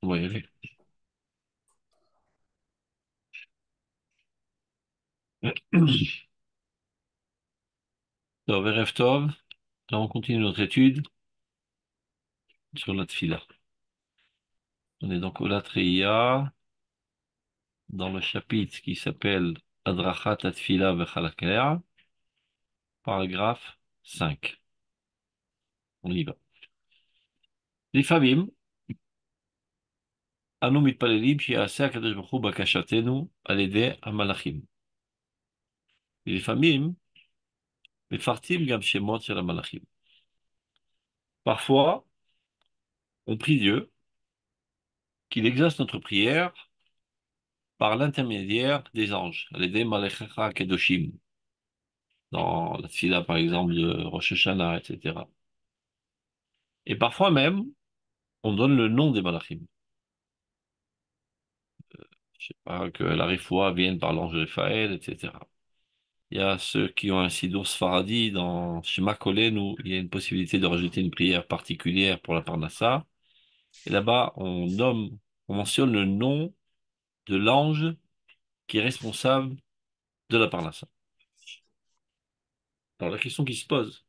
On va y aller. Tov, Erev Tov. Là, on continue notre étude sur la Tfila. On est donc au Latreia, dans le chapitre qui s'appelle Adrachat Tfila Vechalakea, paragraphe 5. On y va. לפעמים אנו מתפללים שיעשה הקדוש ברוך הוא בקשתנו על ידי המלאכים. ולפעמים מפרטים גם שמות של המלאכים. Parfois, on prie Dieu qu'il exauce notre prière par l'intermédiaire des anges, à l'aider Malechecha Kedoshim, dans la Tfila par exemple de Rosh Hashanah, etc. Et parfois même, on donne le nom des Malachim. Je sais pas, que la Rifoua vienne par l'ange Raphaël, etc. Il y a ceux qui ont un sidour Sfaradi dans Shema Kolen où il y a une possibilité de rajouter une prière particulière pour la Parnassa. Et là-bas, on mentionne le nom de l'ange qui est responsable de la Parnassa. Alors la question qui se pose,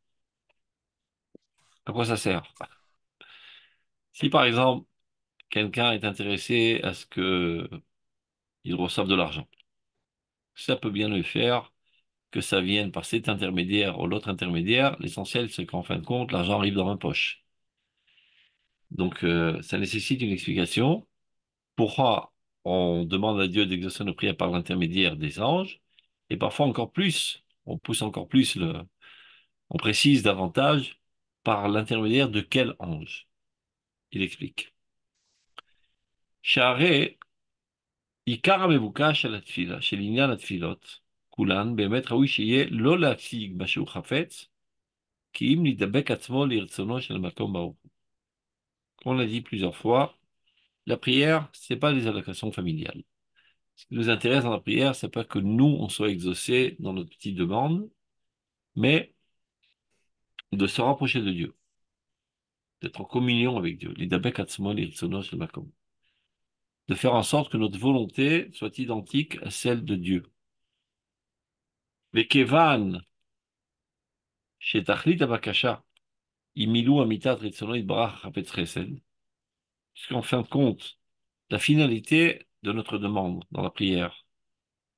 à quoi ça sert? Si par exemple, quelqu'un est intéressé à ce que il reçoive de l'argent, ça peut bien le faire, que ça vienne par cet intermédiaire ou l'autre intermédiaire. L'essentiel, c'est qu'en fin de compte, l'argent arrive dans ma poche. Donc, ça nécessite une explication. Pourquoi on demande à Dieu d'exaucer nos prières par l'intermédiaire des anges, et parfois encore plus, on pousse encore plus on précise davantage par l'intermédiaire de quel ange? Il explique. שהרי עיקר המבוקש של התפילה, של עניין התפילות, כולן באמת ראוי שיהיה לא להשיג מה שהוא חפץ, כי אם נדבק עצמו לרצונו של המקום ברוך הוא. Comme on l'a dit plusieurs fois, la prière, c'est pas les allocations familiales. Ce qui nous intéresse dans la prière, c'est pas que nous, on soit exaucés dans notre petite demande, mais de se rapprocher de Dieu, d'être en communion avec Dieu. L'idabek atzmo l'irtsono shel makom. De faire en sorte que notre volonté soit identique à celle de Dieu. Vekevan shetachlit abakasha imilu amitat ritzono itbarach chapetz chesed. Puisqu'en fin de compte, la finalité de notre demande dans la prière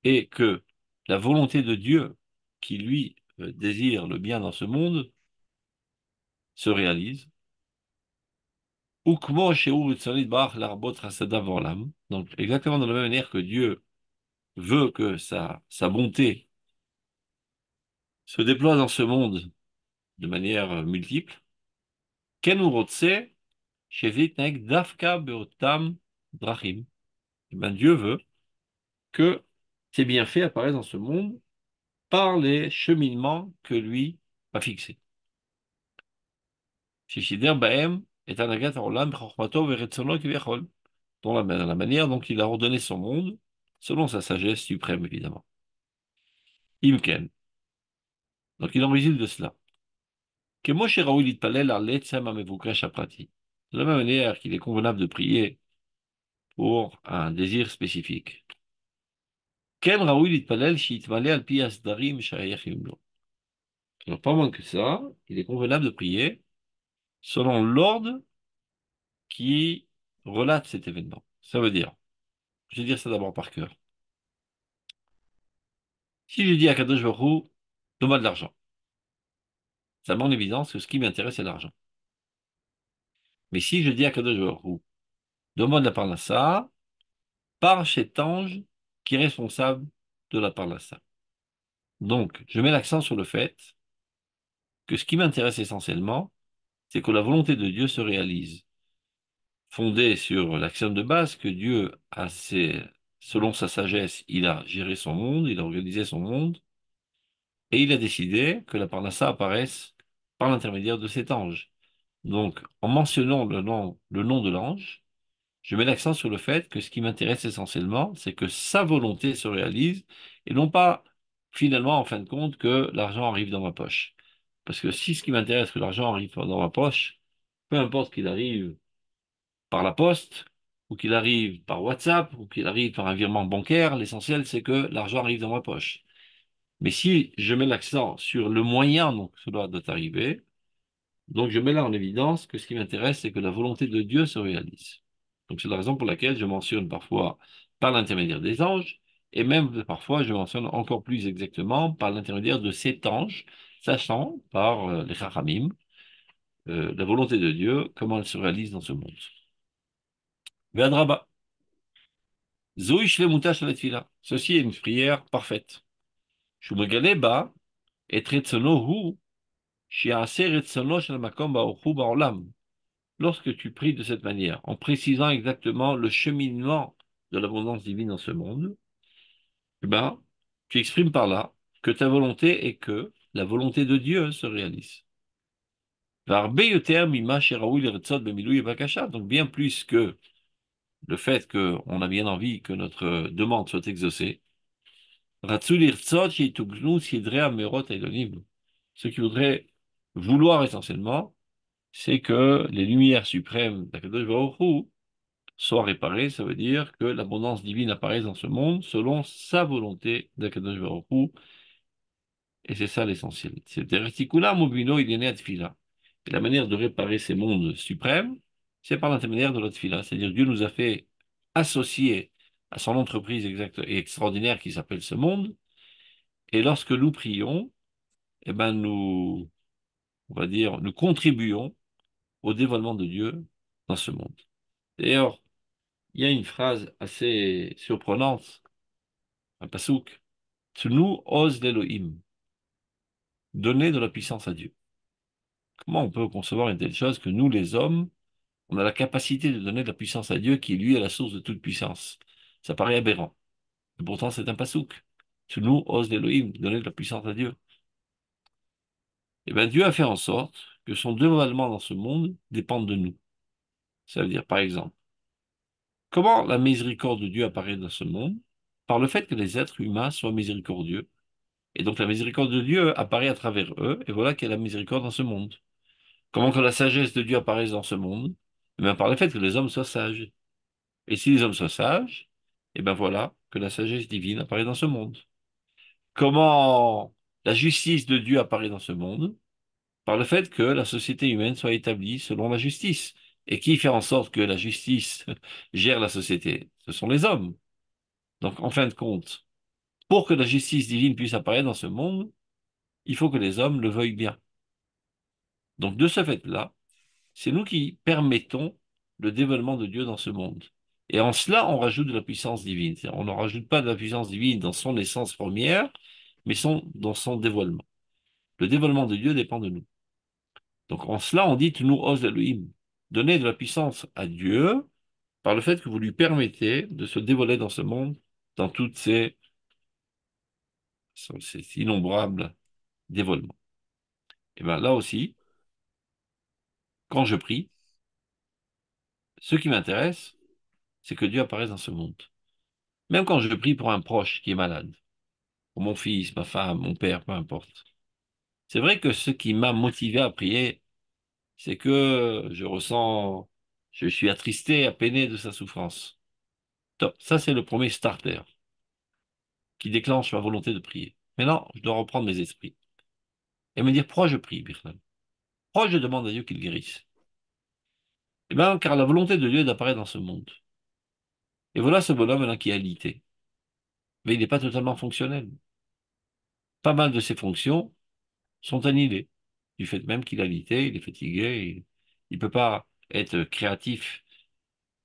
est que la volonté de Dieu, qui lui désire le bien dans ce monde, se réalise. Ukmo shehu ritzono itbarach larbot chasadav olam. Donc, exactement de la même manière que Dieu veut que sa bonté se déploie dans ce monde de manière multiple, Ken urotse shevitnek dafka beotam drachim. Eh ben, Dieu veut que ces bienfaits apparaissent dans ce monde par les cheminements que lui a fixés. Shishider baem et anagat haolam b'chokhmato veretzono kivechol. Dans la manière dont il a ordonné son monde, selon sa sagesse suprême, évidemment. Imken. Donc il en résulte de cela. כמו שראוי להתפלל על עצם המבוקש הפרטי. De la même manière qu'il est convenable de prier pour un désir spécifique. כן ראוי להתפלל שיתמלא על פי הסדרים שייכים לו. Alors, pas moins que ça, il est convenable de prier selon l'ordre qui relate cet événement. Ça veut dire, je vais dire ça d'abord par cœur. Si je dis à Kadosh Baruch Hu, donne-moi de l'argent, ça met en évidence que ce qui m'intéresse, c'est l'argent. Mais si je dis à Kadosh Baruch Hu, donne-moi de la parnassa, par cet ange qui est responsable de la parnassa. Donc, je mets l'accent sur le fait que ce qui m'intéresse essentiellement, c'est que la volonté de Dieu se réalise, fondée sur l'axiome de base que Dieu selon sa sagesse, il a géré son monde, il a organisé son monde, et il a décidé que la parnassa apparaisse par l'intermédiaire de cet ange. Donc, en mentionnant le nom de l'ange, je mets l'accent sur le fait que ce qui m'intéresse essentiellement, c'est que sa volonté se réalise et non pas finalement, en fin de compte, que l'argent arrive dans ma poche. Parce que si ce qui m'intéresse, c'est que l'argent arrive dans ma poche, peu importe qu'il arrive par la poste, ou qu'il arrive par WhatsApp, ou qu'il arrive par un virement bancaire, l'essentiel c'est que l'argent arrive dans ma poche. Mais si je mets l'accent sur le moyen dont cela doit arriver, donc je mets là en évidence que ce qui m'intéresse, c'est que la volonté de Dieu se réalise. Donc c'est la raison pour laquelle je mentionne parfois par l'intermédiaire des anges, et même parfois je mentionne encore plus exactement par l'intermédiaire de cet ange, sachant par les Chachamim, la volonté de Dieu, comment elle se réalise dans ce monde. Ve'adraba, Zoï shlemuta shel tefila. Ceci est une prière parfaite. Shumegale ba et retzono hu shi'aseh retzono shel makom baruch hu ba'olam. Lorsque tu pries de cette manière, en précisant exactement le cheminement de l'abondance divine dans ce monde, eh ben, tu exprimes par là que ta volonté est que la volonté de Dieu se réalise. Donc bien plus que le fait qu'on a bien envie que notre demande soit exaucée, ce qui voudrait vouloir essentiellement, c'est que les lumières suprêmes d'Akadosh Baruch Hu soient réparées. Ça veut dire que l'abondance divine apparaisse dans ce monde selon sa volonté d'Akadosh Baruch Hu, et c'est ça l'essentiel. C'est reticula mobilo il est né à tfila. Et la manière de réparer ces mondes suprêmes, c'est par l'intermédiaire de la tfila. C'est-à-dire Dieu nous a fait associer à son entreprise exacte et extraordinaire qui s'appelle ce monde. Et lorsque nous prions, eh ben on va dire, nous contribuons au dévoilement de Dieu dans ce monde. D'ailleurs, il y a une phrase assez surprenante, un pasouk, Tnu oz l'Elohim, donner de la puissance à Dieu. Comment on peut concevoir une telle chose que nous, les hommes, on a la capacité de donner de la puissance à Dieu qui, lui, est la source de toute puissance? Ça paraît aberrant. Et pourtant, c'est un pasouk. Tnu oz l'Elohim, donner de la puissance à Dieu. Eh bien, Dieu a fait en sorte que son dévoilement dans ce monde dépende de nous. Ça veut dire, par exemple, comment la miséricorde de Dieu apparaît dans ce monde? Par le fait que les êtres humains soient miséricordieux. Et donc la miséricorde de Dieu apparaît à travers eux, et voilà qu'il y a la miséricorde dans ce monde. Comment que la sagesse de Dieu apparaisse dans ce monde? Eh bien, par le fait que les hommes soient sages. Et si les hommes soient sages, eh bien voilà que la sagesse divine apparaît dans ce monde. Comment la justice de Dieu apparaît dans ce monde? Par le fait que la société humaine soit établie selon la justice. Et qui fait en sorte que la justice gère la société? Ce sont les hommes. Donc, en fin de compte, pour que la justice divine puisse apparaître dans ce monde, il faut que les hommes le veuillent bien. Donc, de ce fait-là, c'est nous qui permettons le dévoilement de Dieu dans ce monde. Et en cela, on rajoute de la puissance divine. C'est-à-dire, on ne rajoute pas de la puissance divine dans son essence première, mais dans son dévoilement. Le dévoilement de Dieu dépend de nous. Donc, en cela, on dit nous os Elohim. Donner de la puissance à Dieu par le fait que vous lui permettez de se dévoiler dans ce monde dans toutes ces innombrables dévoilements. Et bien là aussi, quand je prie, ce qui m'intéresse, c'est que Dieu apparaisse dans ce monde. Même quand je prie pour un proche qui est malade, pour mon fils, ma femme, mon père, peu importe. C'est vrai que ce qui m'a motivé à prier, c'est que je suis attristé, apeiné de sa souffrance. Top. Ça, c'est le premier starter qui déclenche ma volonté de prier. Maintenant, je dois reprendre mes esprits et me dire pourquoi je prie, Birnam. Pourquoi je demande à Dieu qu'il guérisse? Eh bien, car la volonté de Dieu est d'apparaître dans ce monde. Et voilà ce bonhomme là qui est alité. Mais il n'est pas totalement fonctionnel. Pas mal de ses fonctions sont annihilées. Du fait même qu'il a alité, il est fatigué, il ne peut pas être créatif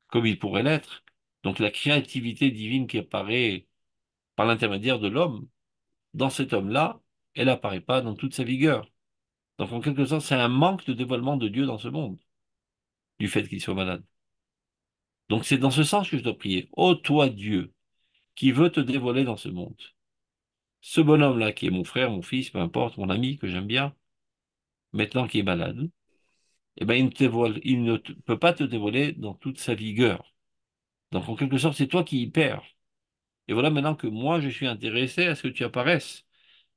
comme il pourrait l'être. Donc la créativité divine qui apparaît par l'intermédiaire de l'homme, dans cet homme-là, elle n'apparaît pas dans toute sa vigueur. Donc en quelque sorte, c'est un manque de dévoilement de Dieu dans ce monde, du fait qu'il soit malade. Donc c'est dans ce sens que je dois prier. Ô toi Dieu, qui veut te dévoiler dans ce monde. Ce bonhomme-là, qui est mon frère, mon fils, peu importe, mon ami, que j'aime bien, maintenant qui est malade, eh ben, il ne peut pas te dévoiler dans toute sa vigueur. Donc, en quelque sorte, c'est toi qui y perds. Et voilà maintenant que moi, je suis intéressé à ce que tu apparaisses.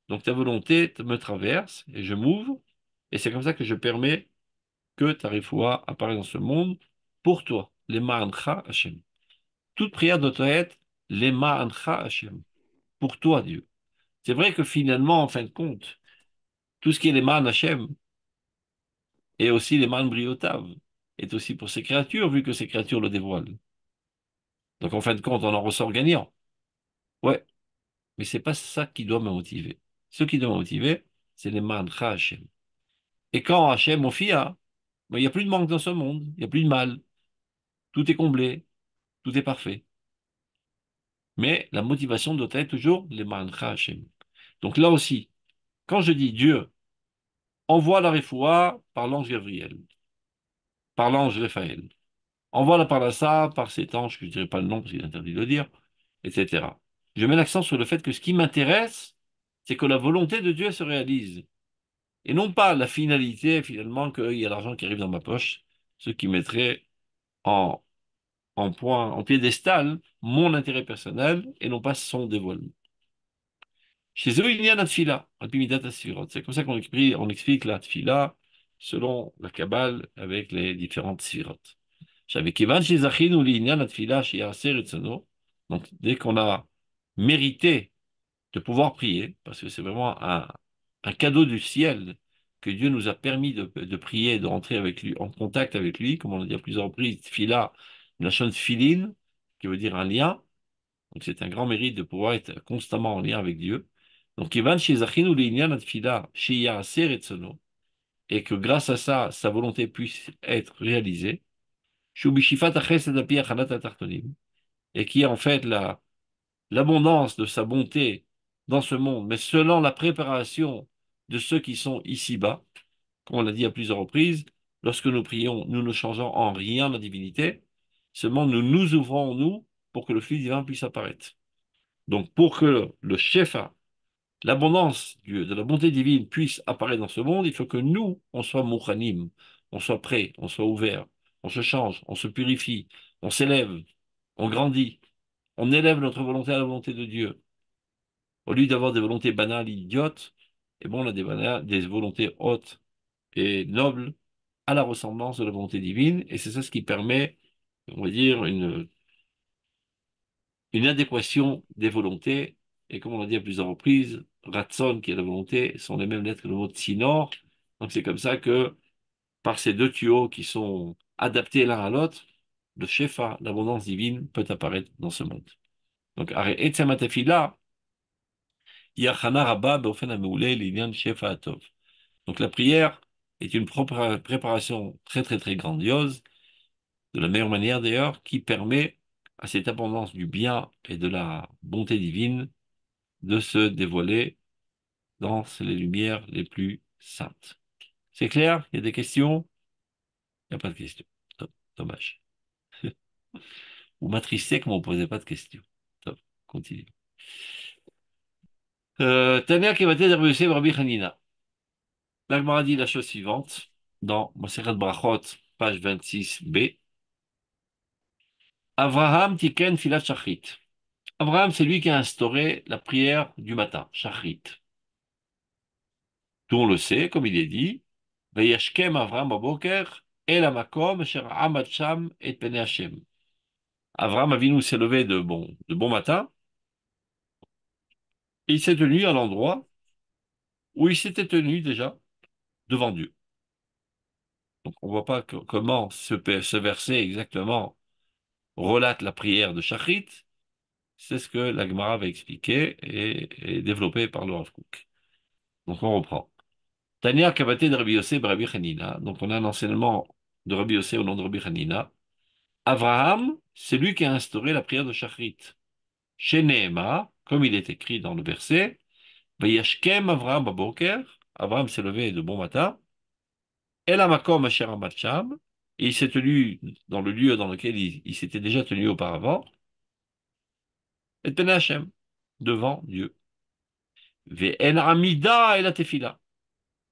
Donc, ta volonté me traverse et je m'ouvre. Et c'est comme ça que je permets que ta réfoua apparaisse dans ce monde pour toi. Les Ma'ancha Hashem. toute prière doit être Lema Ancha Hashem, pour toi, Dieu. C'est vrai que finalement, en fin de compte, tout ce qui est Lema Hashem et aussi Lema Briotav est aussi pour ces créatures, vu que ces créatures le dévoilent. Donc en fin de compte, on en ressort gagnant. Ouais, mais c'est pas ça qui doit me motiver. Ce qui doit me motiver, c'est Lema Ancha Hashem. Et quand Hashem, mon fils, il n'y a plus de manque dans ce monde, il n'y a plus de mal, tout est comblé, tout est parfait. Mais la motivation doit être toujours Lema Ancha Hashem. Donc là aussi, quand je dis Dieu envoie la refoua par l'ange Gabriel, par l'ange Raphaël, envoie la parnassa par cet ange, que je ne dirai pas le nom parce qu'il est interdit de le dire, etc. Je mets l'accent sur le fait que ce qui m'intéresse, c'est que la volonté de Dieu se réalise. Et non pas la finalité, finalement, qu'il y a l'argent qui arrive dans ma poche, ce qui mettrait en, en point, en piédestal mon intérêt personnel et non pas son dévoilement. Chez eux, il y a la tfila, Alpimidat Asfirot. C'est comme ça on explique la tfila selon la Kabbale avec les différentes sfirot. J'avais Kevan chez Zachin ou l'Inyan la tfila chez Yasser et Tsono. Donc, dès qu'on a mérité de pouvoir prier, parce que c'est vraiment un cadeau du ciel que Dieu nous a permis de prier, de rentrer avec lui, en contact avec lui, comme on l'a dit à plusieurs reprises, tfila, la chaîne filin, qui veut dire un lien. Donc c'est un grand mérite de pouvoir être constamment en lien avec Dieu. Donc, Ivan Shezachinu Leinian Atfila Shia Aser Etzono, et que grâce à ça, sa volonté puisse être réalisée. Shubishifat Achesed Api Achanat Atartonim, et qui est en fait l'abondance de sa bonté dans ce monde, mais selon la préparation de ceux qui sont ici-bas, comme on l'a dit à plusieurs reprises, lorsque nous prions, nous ne changeons en rien la divinité, seulement nous nous ouvrons, nous, pour que le flux divin puisse apparaître. Donc, pour que le Shefa, l'abondance de la bonté divine puisse apparaître dans ce monde, il faut que nous, on soit mouchanim, on soit prêts, on soit ouverts, on se change, on se purifie, on s'élève, on grandit, on élève notre volonté à la volonté de Dieu. Au lieu d'avoir des volontés banales, idiotes, et bon, on a des volontés hautes et nobles à la ressemblance de la volonté divine, et c'est ça ce qui permet, on va dire, une adéquation des volontés, et comme on l'a dit à plusieurs reprises, Ratson, qui est la volonté, sont les mêmes lettres que le mot Tsinor. Donc c'est comme ça que, par ces deux tuyaux qui sont adaptés l'un à l'autre, le Shefa, l'abondance divine, peut apparaître dans ce monde. Donc, Etzamatafila, Yachana Rabba Beofen Ameoulé, Linyan Shefa Atov. Donc la prière est une propre préparation très très très grandiose, de la meilleure manière d'ailleurs, qui permet à cette abondance du bien et de la bonté divine de se dévoiler dans les lumières les plus saintes. C'est clair? Il y a des questions? Il n'y a pas de questions. Dommage. Vous m'attristez que vous ne me posez pas de questions. Top. Continue. Tania qui va t'aider Rabbi Hanina. La Gemara dit la chose suivante dans Masechet Brachot, page 26b. Avraham tiken filat shachrit. Abraham, c'est lui qui a instauré la prière du matin, shachrit. Tout on le sait, comme il est dit, Vayashkem Avraham Baboker, El Amakom, Sher Amad Sham et Pene Hashem. Avraham Avinu s'est levé de bon matin, et il s'est tenu à l'endroit où il s'était tenu déjà devant Dieu. Donc on ne voit pas comment ce verset exactement relate la prière de Shachrit. C'est ce que la Gemara va expliquer et développé par le Rav Kook. Donc on reprend. Tania Kabate de Rabbi Yossé Rabbi Hanina. Donc on a un enseignement de Rabbi Yossé au nom de Rabbi Hanina. Abraham, c'est lui qui a instauré la prière de Shachrit. Chez Nehema, comme il est écrit dans le verset, Vayashkem Avraham Baboker. Abraham s'est levé de bon matin. El Amakom Asher Amad Sham. Et il s'est tenu dans le lieu dans lequel il s'était déjà tenu auparavant. Et Pene Hashem, devant Dieu. Ve'en Amida et la Tefila.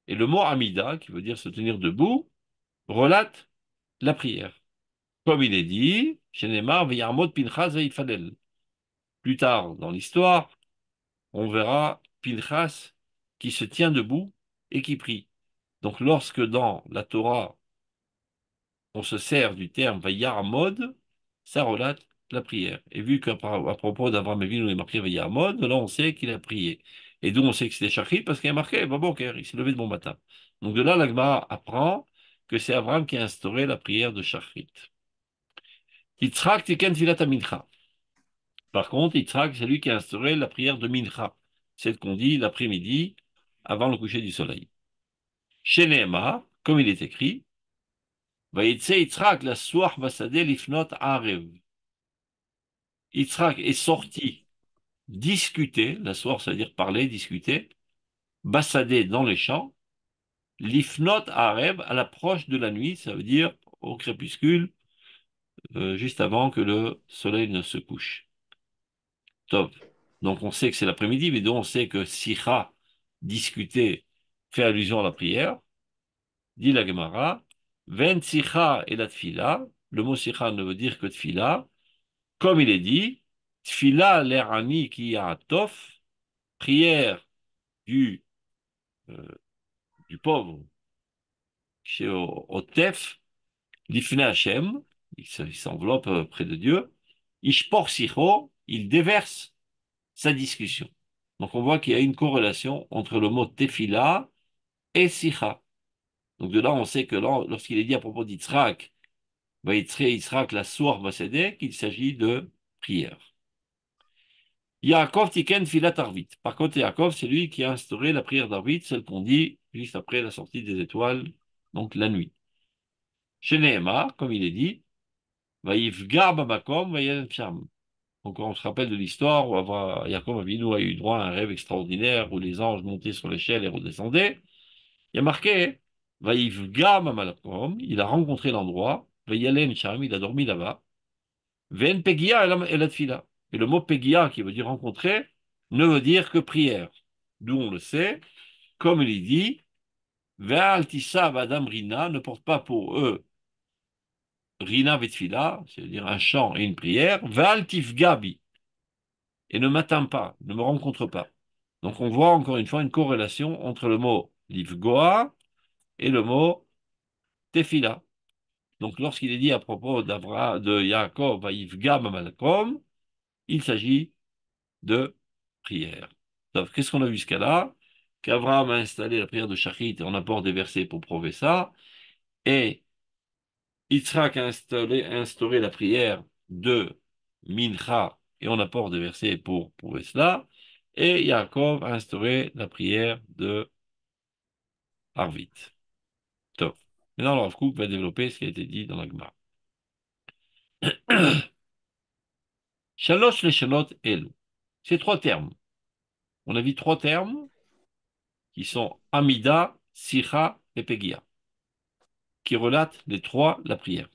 Et le mot Amida, qui veut dire se tenir debout, relate la prière. Comme il est dit, chez Neymar, Veyarmot Pinchas Veifadel. Plus tard dans l'histoire, on verra Pinchas qui se tient debout et qui prie. Donc lorsque dans la Torah, on se sert du terme Veyarmod, ça relate la prière. Et vu à propos d'Abraham Avinu, il est marqué Vayamod, là on sait qu'il a prié. Et d'où on sait que c'était Shachrit, parce qu'il est marqué Baboker, il s'est levé de bon matin. Donc de là, la Gemara apprend que c'est Abraham qui a instauré la prière de Shachrit. Yitzhak tiken filat mincha. Par contre, Yitzhak, c'est lui qui a instauré la prière de Mincha, celle qu'on dit l'après-midi, avant le coucher du soleil. Chez Nehema, comme il est écrit, Vayitse Yitzhak la soir vasadeh lifnot arev. Yitzhak est sorti discuter, la soir, c'est-à-dire parler, discuter, bassader dans les champs, l'ifnot areb à l'approche de la nuit, ça veut dire au crépuscule, juste avant que le soleil ne se couche. Top. Donc on sait que c'est l'après-midi, mais donc on sait que sicha, discuter, fait allusion à la prière, dit la Gemara, ven sicha et la tfila, le mot sicha ne veut dire que tfila, comme il est dit, tfila l'erani ki tof, prière du euh, du pauvre, chez Otef, l'Ifne Hashem, il s'enveloppe près de Dieu, Ishpor Sicho, il déverse sa discussion. Donc on voit qu'il y a une corrélation entre le mot Tefila et Sicha. Donc de là, on sait que lorsqu'il est dit à propos d'Yitzhak, Yitzhak la soir va céder, qu'il s'agit de prière. Yaakov Tiken Filat Arvit. Par contre, Yaakov, c'est lui qui a instauré la prière d'Arvit, celle qu'on dit juste après la sortie des étoiles, donc la nuit. Chez Nehema, comme il est dit, Vaïfga Bamakom Vayen Sham. Donc on se rappelle de l'histoire où Yaakov Avinu a eu droit à un rêve extraordinaire où les anges montaient sur l'échelle et redescendaient. Il y a marqué Vaïfga Bamakom, il a rencontré l'endroit, Vayalen Sham, il a dormi là-bas. Ven Pegia et la Tfila. Et le mot Pegia, qui veut dire rencontrer, ne veut dire que prière. D'où on le sait, comme il dit, Ve'altissa Vadam Rina ne porte pas pour eux Rina Vetfila, c'est-à-dire un chant et une prière, Valtif Gabi, et ne m'atteins pas, ne me rencontre pas. Donc on voit encore une fois une corrélation entre le mot Livgoa et le mot Tefila. Donc lorsqu'il est dit à propos de Yaakov, Vaïfga Mamalakom, il s'agit de prière. Donc qu'est-ce qu'on a vu jusqu'à là? Qu'Abraham a installé la prière de Shachrit et on apporte des versets pour prouver ça. Et Yitzhak a instauré la prière de Mincha, et on apporte des versets pour prouver cela. Et Yaakov a instauré la prière de Arvit. Top. Maintenant, le Rav Kook va développer ce qui a été dit dans la Gemara. Shalosh leshalot elu. Ces trois termes. On a vu trois termes qui sont Amida, Sicha et Pegia, qui relatent les trois la prière.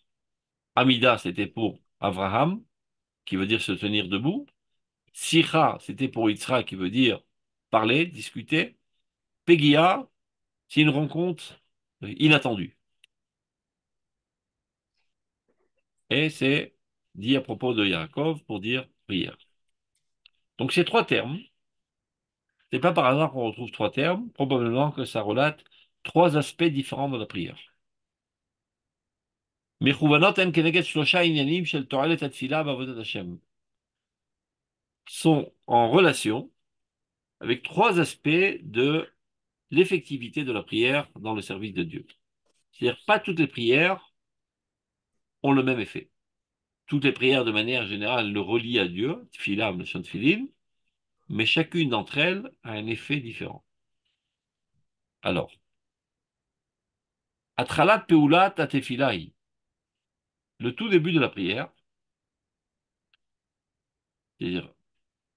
Amida, c'était pour Abraham, qui veut dire se tenir debout. Sicha, c'était pour Yitzhak, qui veut dire parler, discuter. Pegia, c'est une rencontre inattendue. Et c'est dit à propos de Yaakov pour dire prière. Donc ces trois termes, c'est pas par hasard qu'on retrouve trois termes, probablement que ça relate trois aspects différents de la prière. מכוונות הן כנגד שלושה עניינים של תועלת התפילה בעבודת השם. Sont en relation avec trois aspects de l'effectivité de la prière dans le service de Dieu. C'est-à-dire, pas toutes les prières ont le même effet. Toutes les prières, de manière générale, le relient à Dieu, tfilah, notion tfilin, mais chacune d'entre elles a un effet différent. Alors, atralat peulat atefilai, le tout début de la prière, c'est-à-dire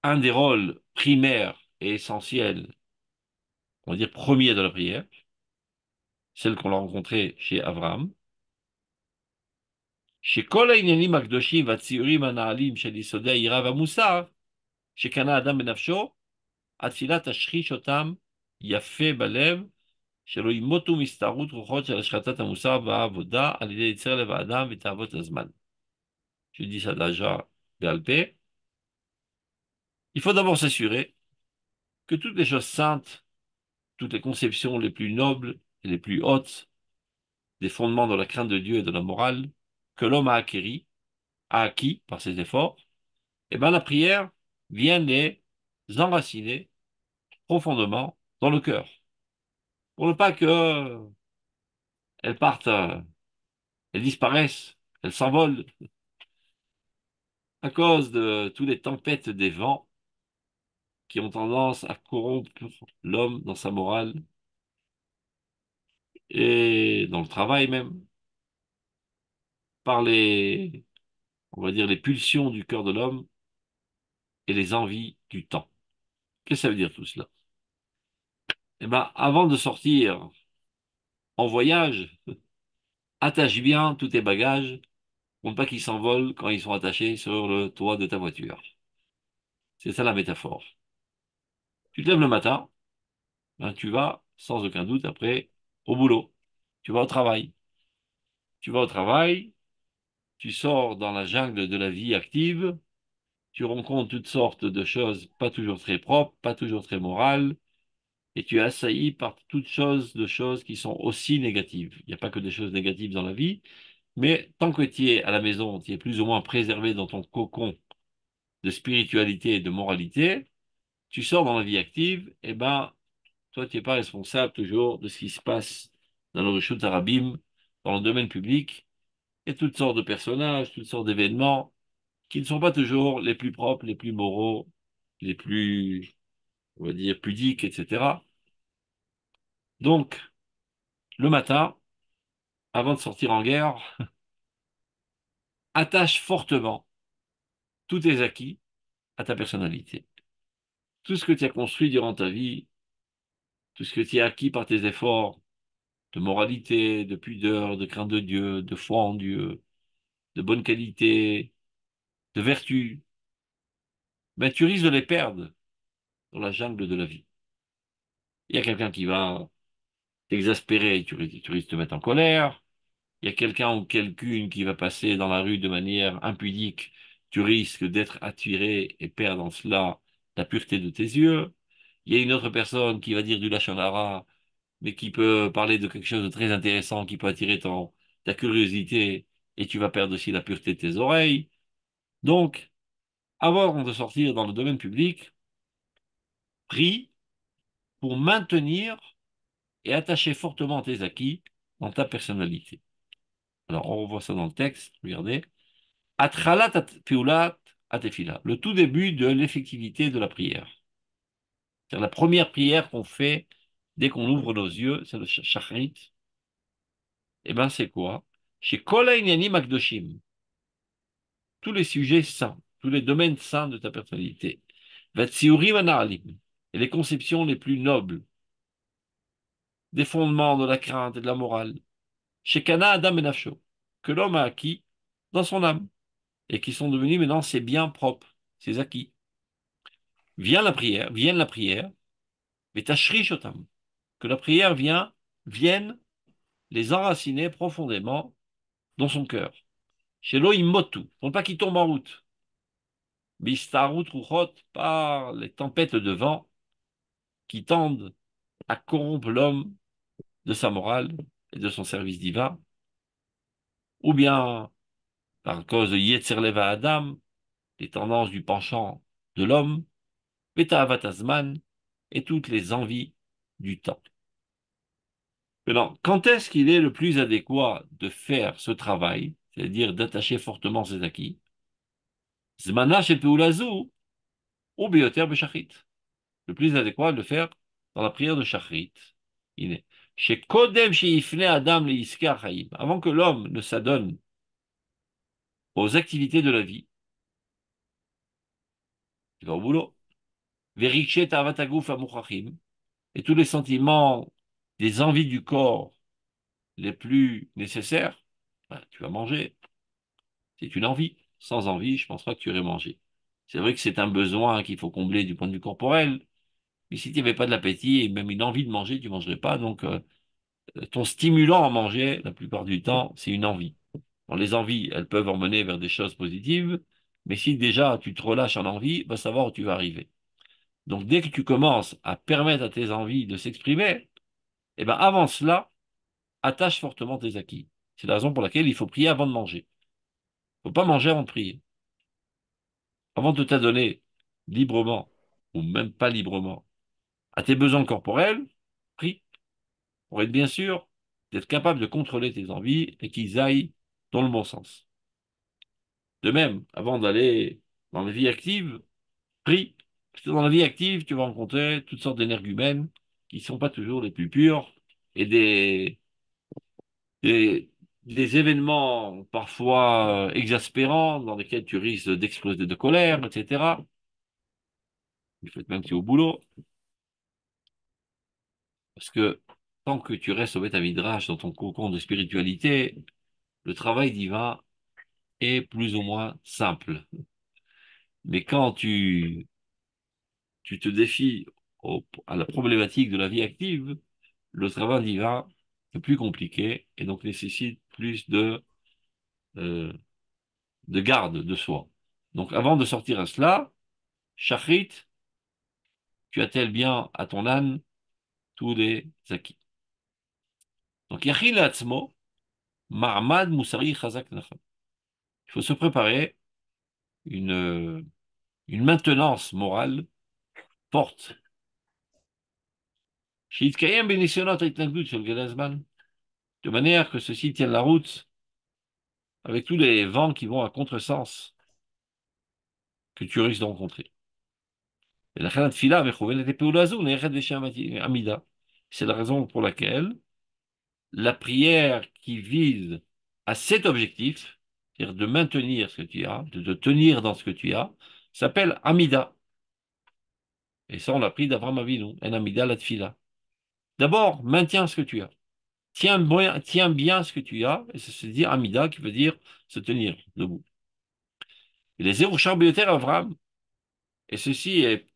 un des rôles primaires et essentiels, on va dire premier de la prière, celle qu'on a rencontrée chez Abraham, chez Kol ha'inyanim ha'kedoshim v'atziurim ha'na'alim shel yisodei ha'ira v'hamusar, שקנה אדם בנפשו, התפילה תשחיש אותם יפה בלב, שלא ימותו מסתערות רוחות של השחתת המוסר והעבודה על ידי יצר לב האדם ותאוות הזמן. Je dis ça déjà Galpé. Il faut d'abord s'assurer que toutes les choses saintes, toutes les conceptions les plus nobles et les plus hautes, des fondements de la crainte de Dieu et de la morale, que l'homme a acquéris, a acquis par ses efforts, eh ben la prière vient les enraciner profondément dans le cœur. Pour ne pas qu'elles partent, elles disparaissent, elles s'envolent à cause de toutes les tempêtes des vents qui ont tendance à corrompre l'homme dans sa morale et dans le travail même, par les, on va dire, les pulsions du cœur de l'homme et les envies du temps. Qu'est-ce que ça veut dire tout cela? Eh ben, avant de sortir en voyage, attache bien tous tes bagages pour ne pas qu'ils s'envolent quand ils sont attachés sur le toit de ta voiture. C'est ça la métaphore. Tu te lèves le matin, ben, tu vas, sans aucun doute, après, au boulot. Tu vas au travail. Tu vas au travail, tu sors dans la jungle de la vie active, tu rencontres toutes sortes de choses pas toujours très propres, pas toujours très morales, et tu es assailli par toutes choses de choses qui sont aussi négatives. Il n'y a pas que des choses négatives dans la vie, mais tant que tu es à la maison, tu es plus ou moins préservé dans ton cocon de spiritualité et de moralité, tu sors dans la vie active, et ben, toi, tu n'es pas responsable toujours de ce qui se passe dans le Rishut Harabim, dans le domaine public, et toutes sortes de personnages, toutes sortes d'événements qui ne sont pas toujours les plus propres, les plus moraux, les plus, on va dire, pudiques, etc. Donc, le matin, avant de sortir en guerre, attache fortement tous tes acquis à ta personnalité. Tout ce que tu as construit durant ta vie, tout ce que tu as acquis par tes efforts de moralité, de pudeur, de crainte de Dieu, de foi en Dieu, de bonne qualité, de vertu, ben tu risques de les perdre dans la jungle de la vie. Il y a quelqu'un qui va t'exaspérer, tu risques de te mettre en colère. Il y a quelqu'un ou quelqu'une qui va passer dans la rue de manière impudique, tu risques d'être attiré et perdre en cela la pureté de tes yeux. Il y a une autre personne qui va dire du lachon hara, mais qui peut parler de quelque chose de très intéressant, qui peut attirer ta curiosité, et tu vas perdre aussi la pureté de tes oreilles. Donc, avant de sortir dans le domaine public, prie pour maintenir et attacher fortement tes acquis dans ta personnalité. Alors, on revoit ça dans le texte, regardez. Atralat Peulat Atefila, le tout début de l'effectivité de la prière. C'est-à-dire la première prière qu'on fait dès qu'on ouvre nos yeux, c'est le shacharit. Eh bien, c'est quoi? Chez Kol Inyanim Akdoshim, tous les sujets saints, tous les domaines saints de ta personnalité. Vatsiurim Anaalim, et les conceptions les plus nobles, des fondements de la crainte et de la morale. Chez Kana Adam et Nafsho, que l'homme a acquis dans son âme, et qui sont devenus maintenant ses biens propres, ses acquis. Vienne la prière, mais tachri shotam, que la prière vienne les enraciner profondément dans son cœur. Chez l'oïmotu, pour ne pas qu'il tombe en route. Bistarut ruchot, par les tempêtes de vent qui tendent à corrompre l'homme de sa morale et de son service divin, ou bien par cause de Yetzer Leva Adam, les tendances du penchant de l'homme, Beta Avatazman, et toutes les envies du temps. Maintenant, quand est-ce qu'il est le plus adéquat de faire ce travail, c'est-à-dire d'attacher fortement ses acquis? Zmana shel peulazu ou beyoter b'shachrit. Le plus adéquat de le faire dans la prière de shachrit. Il est chez Kodem sheifne Adam leiskar chaim. Avant que l'homme ne s'adonne aux activités de la vie, il va au boulot. Verichet avataguf amuchachim. Et tous les sentiments des envies du corps les plus nécessaires, ben, tu vas manger. C'est une envie. Sans envie, je pense pas que tu aurais mangé. C'est vrai que c'est un besoin qu'il faut combler du point de vue corporel, mais si tu n'avais pas de l'appétit et même une envie de manger, tu ne mangerais pas. Donc, ton stimulant à manger, la plupart du temps, c'est une envie. Alors, les envies, elles peuvent emmener vers des choses positives, mais si déjà tu te relâches en envie, va savoir où tu vas arriver. Donc, dès que tu commences à permettre à tes envies de s'exprimer, eh ben, avant cela, attache fortement tes acquis. C'est la raison pour laquelle il faut prier avant de manger. Faut pas manger avant de prier. Avant de t'adonner librement, ou même pas librement, à tes besoins corporels, prie, pour être bien sûr d'être capable de contrôler tes envies et qu'ils aillent dans le bon sens. De même, avant d'aller dans la vie active, prie. Parce que dans la vie active, tu vas rencontrer toutes sortes d'énergumènes qui ne sont pas toujours les plus purs et des, des événements parfois exaspérants dans lesquels tu risques d'exploser de colère, etc. Du fait même que tu es au boulot. Parce que tant que tu restes au Beth Midrash dans ton cocon de spiritualité, le travail divin est plus ou moins simple. Mais quand tu te défies à la problématique de la vie active, le travail divin est plus compliqué et donc nécessite plus euh, de garde de soi. Donc avant de sortir à cela, Shachrit, tu attelles bien à ton âne tous les acquis. Donc Yachil Atzmo, Ma'amad Moussari Chazak Nachal. Il faut se préparer une, une maintenance morale forte. Shitkayem Benisionot Itnagdut sur le Gadazman, de manière que ceci tienne la route avec tous les vents qui vont à contresens que tu risques de rencontrer. Et la Khanat Fila, Amida. C'est la raison pour laquelle la prière qui vise à cet objectif, c'est-à-dire de maintenir ce que tu as, de te tenir dans ce que tu as, s'appelle Amida. Et ça, on l'a pris d'Avram Avinu, en Amida la Tfila. D'abord, maintiens ce que tu as. Tiens bien ce que tu as, et ça se dit Amida, qui veut dire se tenir debout. Et les Zérouchar Bioter Avram, et ceci est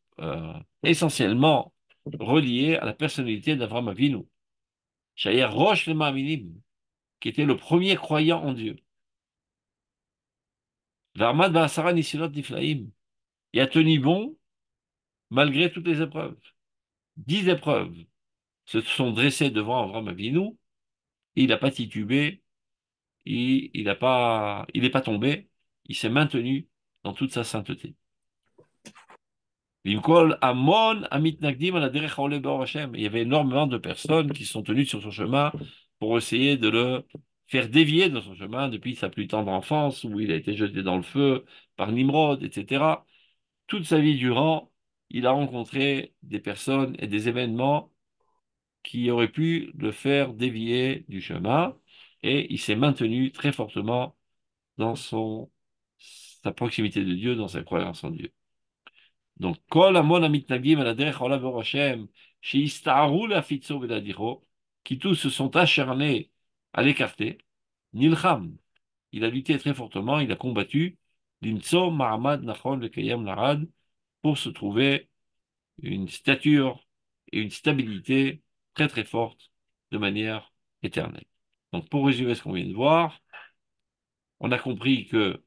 essentiellement relié à la personnalité d'Avram Avinu. Shayer Rosh le Ma'aminim, qui était le premier croyant en Dieu. Varmad Ba'asara Nisilot Niflaim, et a tenu bon malgré toutes les épreuves. 10 épreuves se sont dressées devant Avram Avinu, et il n'a pas titubé, il n'est pas tombé, il s'est maintenu dans toute sa sainteté. Vimkol Amon Amit Nagdim à la Derech Haoleh Be'or Hashem. Il y avait énormément de personnes qui se sont tenues sur son chemin pour essayer de le faire dévier de son chemin depuis sa plus tendre enfance, où il a été jeté dans le feu par Nimrod, etc. Toute sa vie durant, il a rencontré des personnes et des événements qui auraient pu le faire dévier du chemin, et il s'est maintenu très fortement dans sa proximité de Dieu, dans sa croyance en Dieu. Donc, Kol Amon Amitnagim ala derech haolam be'or Hashem, she'istaharu lafitzo ve'ladiro, qui tous se sont acharnés à l'écarter, Nilcham, il a lutté très fortement, il a combattu, Limtso Ma'amad Nachon Lekayem Larad, pour se trouver une stature et une stabilité très très forte de manière éternelle. Donc, pour résumer ce qu'on vient de voir, on a compris que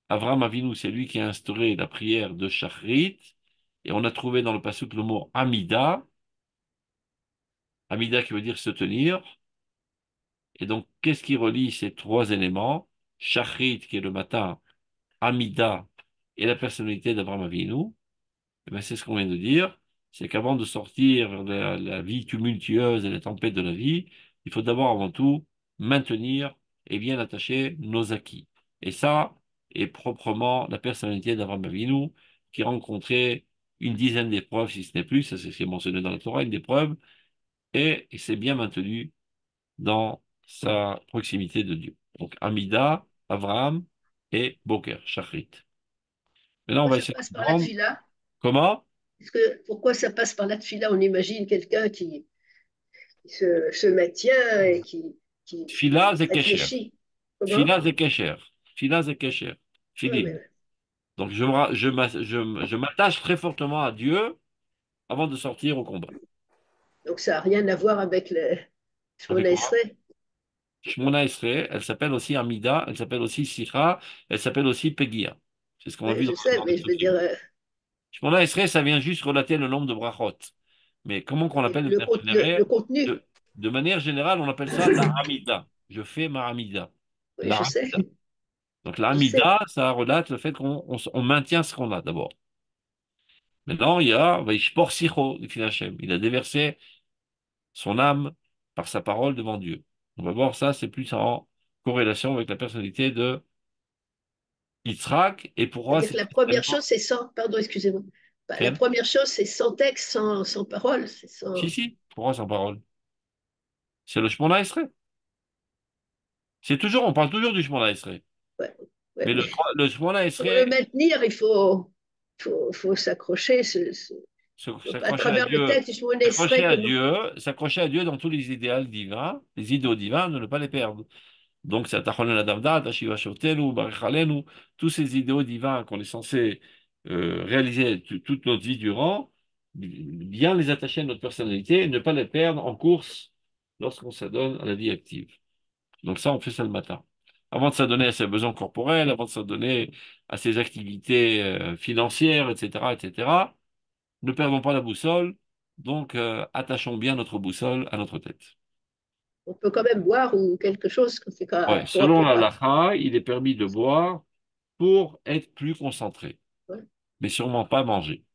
Avraham Avinu, c'est lui qui a instauré la prière de Shachrit, et on a trouvé dans le passage le mot Amida, Amida qui veut dire se tenir. Et donc, qu'est-ce qui relie ces trois éléments? Shachrit, qui est le matin, Amida et la personnalité d'Avraham Avinu. Eh bien, c'est ce qu'on vient de dire, c'est qu'avant de sortir vers la vie tumultueuse et les tempêtes de la vie, il faut d'abord, avant tout, maintenir et bien attacher nos acquis. Et ça est proprement la personnalité d'Avraham Avinu, qui a rencontré une dizaine d'épreuves, si ce n'est plus, ça c'est ce qui est mentionné dans la Torah, une épreuve, et il s'est bien maintenu dans sa proximité de Dieu. Donc, Amida, Avraham et Boker, Shachrit. Maintenant, on Pourquoi va ça essayer passe de par la comprendre tfila? comment. Pourquoi ça passe par la tfila? On imagine quelqu'un qui se maintient et Tfila qui et Kesher. réfléchit. Comment? Tfila et Kesher. Tfila et Kesher. Ouais, Tfilin. mais- Donc je m'attache très fortement à Dieu avant de sortir au combat. donc ça n'a rien à voir avec le Avec Shmona quoi? Esrei. Shmona Esrei, elle s'appelle aussi Amida, elle s'appelle aussi Sicha, elle s'appelle aussi Pegia. C'est ce qu'on a Oui, vu je sais, dans les mais je veux dire, psukim. Shmona Esrei, ça vient juste relater le nombre de brachot. Mais comment qu'on l'appelle de manière le générale? contenu. De manière générale, on appelle ça la Amida. Je fais ma Amida. Oui, La je sais. Amida. Donc la Je sais. Hamida, ça relate le fait qu'on maintient ce qu'on a d'abord. Maintenant, il y a Vaishpor Sicho, dit Hachem. Il a déversé son âme par sa parole devant Dieu. On va voir ça, c'est plus en corrélation avec la personnalité de Yitzhak. Et pourquoi C'est-à-dire c'est que la première spécialement chose, c'est sans, pardon, excusez-moi. Bah, la Ken? première chose, c'est sans texte, sans parole. C'est Si, sans. si, pourquoi sans parole? C'est le Shemona Esrei. C'est toujours, on parle toujours du Shemona Esrei. Ouais, ouais, Mais mais le Shemona pour le Esrei, maintenir, faut s'accrocher. Pas à s'accrocher à travers le Dieu, texte, je me laisserai comment. s'accrocher à Dieu dans tous les idéaux divins, les idéaux divins, ne pas les perdre. Donc, c'est Atachon el Adamda, Tashiva Shotenu, Baruch Alenu, tous ces idéaux divins qu'on est censé réaliser toute notre vie durant, bien les attacher à notre personnalité et ne pas les perdre en course lorsqu'on s'adonne à la vie active. Donc ça, on fait ça le matin. Avant de s'adonner à ses besoins corporels, avant de s'adonner à ses activités financières, etc., etc., ne perdons pas la boussole. Donc, attachons bien notre boussole à notre tête. On peut quand même boire ou quelque chose quand c'est Ouais, pour selon la pas. halakha, il est permis de boire pour être plus concentré, Ouais. mais sûrement pas manger.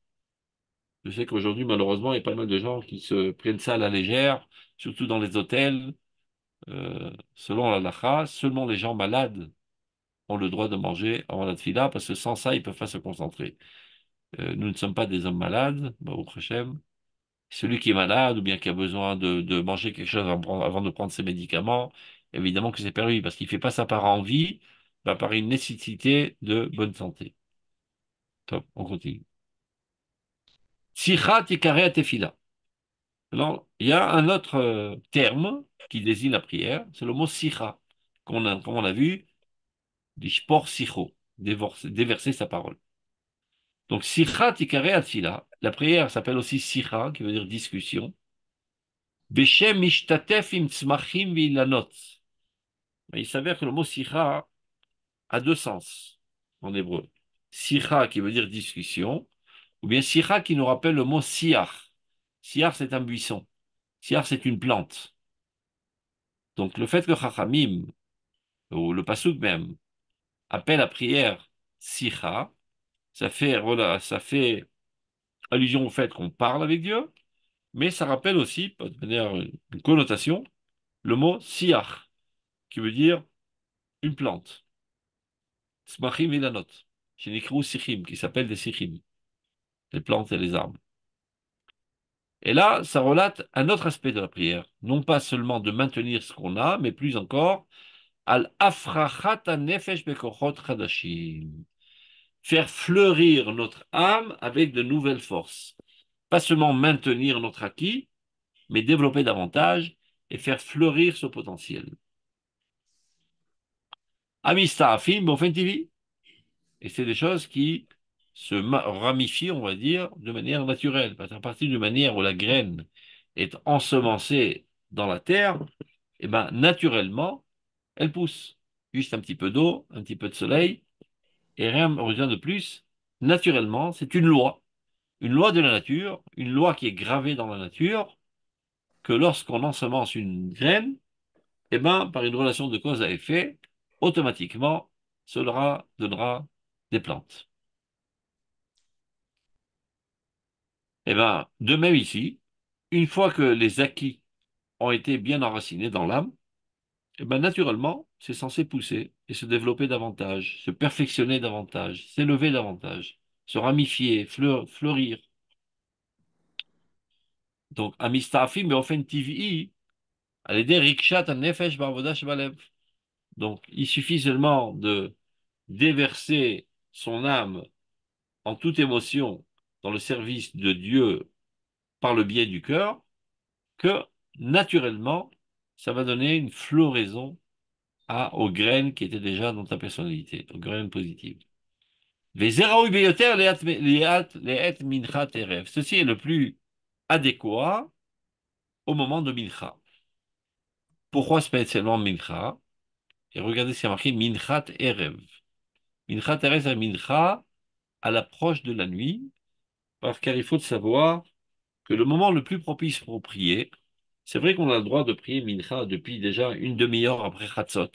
Je sais qu'aujourd'hui, malheureusement, il y a pas mal de gens qui se prennent ça à la légère, surtout dans les hôtels. Selon la halakha, seulement les gens malades ont le droit de manger avant la tefila, parce que sans ça, ils ne peuvent pas se concentrer. Nous ne sommes pas des hommes malades, Baruch Hashem. Celui qui est malade ou bien qui a besoin de manger quelque chose avant de prendre ses médicaments, évidemment que c'est permis, parce qu'il ne fait pas ça par envie, bah, par une nécessité de bonne santé. Top, on continue. Sikha tikare tefila. Alors, il y a un autre terme qui désigne la prière, c'est le mot sikha, comme on a vu, l'ishpor sicho, déverser sa parole. Donc, sikha tikare tefila, la prière s'appelle aussi sikha, qui veut dire discussion. Beshem mishtatef im tzmachim v'ilanot. Mais il s'avère que le mot sikha a deux sens en hébreu. Sikha qui veut dire discussion, ou bien sikha qui nous rappelle le mot siar. Siar, c'est un buisson. Siar, c'est une plante. Donc le fait que Chachamim, ou le pasuk même, appelle la prière sikha, ça fait allusion au fait qu'on parle avec Dieu, mais ça rappelle aussi, de manière une connotation, le mot siar, qui veut dire une plante. Smachim ilanot, chez sichim, qui s'appellent des sichim, les plantes et les arbres. Et là, ça relate un autre aspect de la prière, non pas seulement de maintenir ce qu'on a, mais plus encore, al afrachat nefesh bekochot chadashim, faire fleurir notre âme avec de nouvelles forces. Pas seulement maintenir notre acquis, mais développer davantage et faire fleurir ce potentiel. Amista afim, bofen TV. Et c'est des choses qui se ramifient, on va dire, de manière naturelle. Parce qu'à partir de manière où la graine est ensemencée dans la terre, et ben, naturellement, elle pousse. Juste un petit peu d'eau, un petit peu de soleil, et rien besoin de plus. Naturellement, c'est une loi de la nature, une loi qui est gravée dans la nature, que lorsqu'on ensemence une graine, et ben, par une relation de cause à effet, automatiquement, cela donnera des plantes. Eh bien, de même ici, une fois que les acquis ont été bien enracinés dans l'âme, eh ben, naturellement, c'est censé pousser et se développer davantage, se perfectionner davantage, s'élever davantage, se ramifier, fleurir. Donc, amistafim beofen tiv'i, à l'aider rikshat nefesh ba'avodah shebalev. Donc, il suffit seulement de déverser son âme en toute émotion dans le service de Dieu par le biais du cœur, que naturellement, ça va donner une floraison aux graines qui étaient déjà dans ta personnalité, aux graines positives. Vezeraoui beyoter leat minchat erev. Ceci est le plus adéquat au moment de mincha. Pourquoi spécialement mincha? Et regardez ce qui est marqué minchat erev. Minchat erev, c'est mincha à l'approche de la nuit, parce qu'il faut savoir que le moment le plus propice pour prier, c'est vrai qu'on a le droit de prier mincha depuis déjà une demi-heure après Chatzot.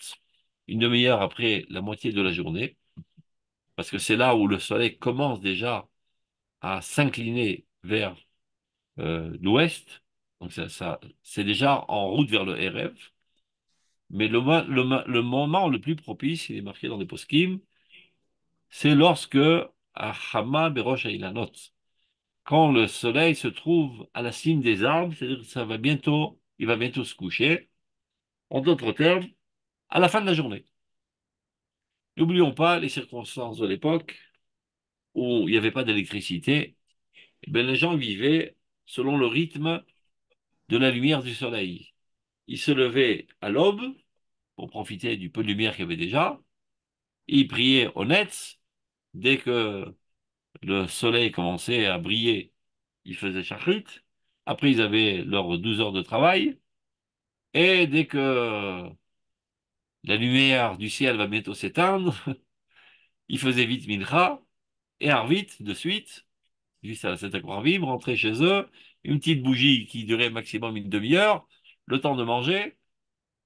une demi-heure après la moitié de la journée, parce que c'est là où le soleil commence déjà à s'incliner vers l'ouest. Donc c'est déjà en route vers le Erev. Mais le moment le plus propice, il est marqué dans les poskim, c'est lorsque à Hama Berosh Ailanot, quand le soleil se trouve à la cime des arbres, c'est-à-dire que il va bientôt se coucher. En d'autres termes, à la fin de la journée. N'oublions pas les circonstances de l'époque où il n'y avait pas d'électricité. Eh bien, les gens vivaient selon le rythme de la lumière du soleil. Ils se levaient à l'aube pour profiter du peu de lumière qu'il y avait déjà. Ils priaient au net. Dès que le soleil commençait à briller, ils faisaient shachrit. Après, ils avaient leurs 12 heures de travail. Et dès que la lumière du ciel va bientôt s'éteindre, ils faisaient vite mincha et Arvit de suite. Juste à cet aquavim, rentrer chez eux, une petite bougie qui durait maximum une demi-heure, le temps de manger,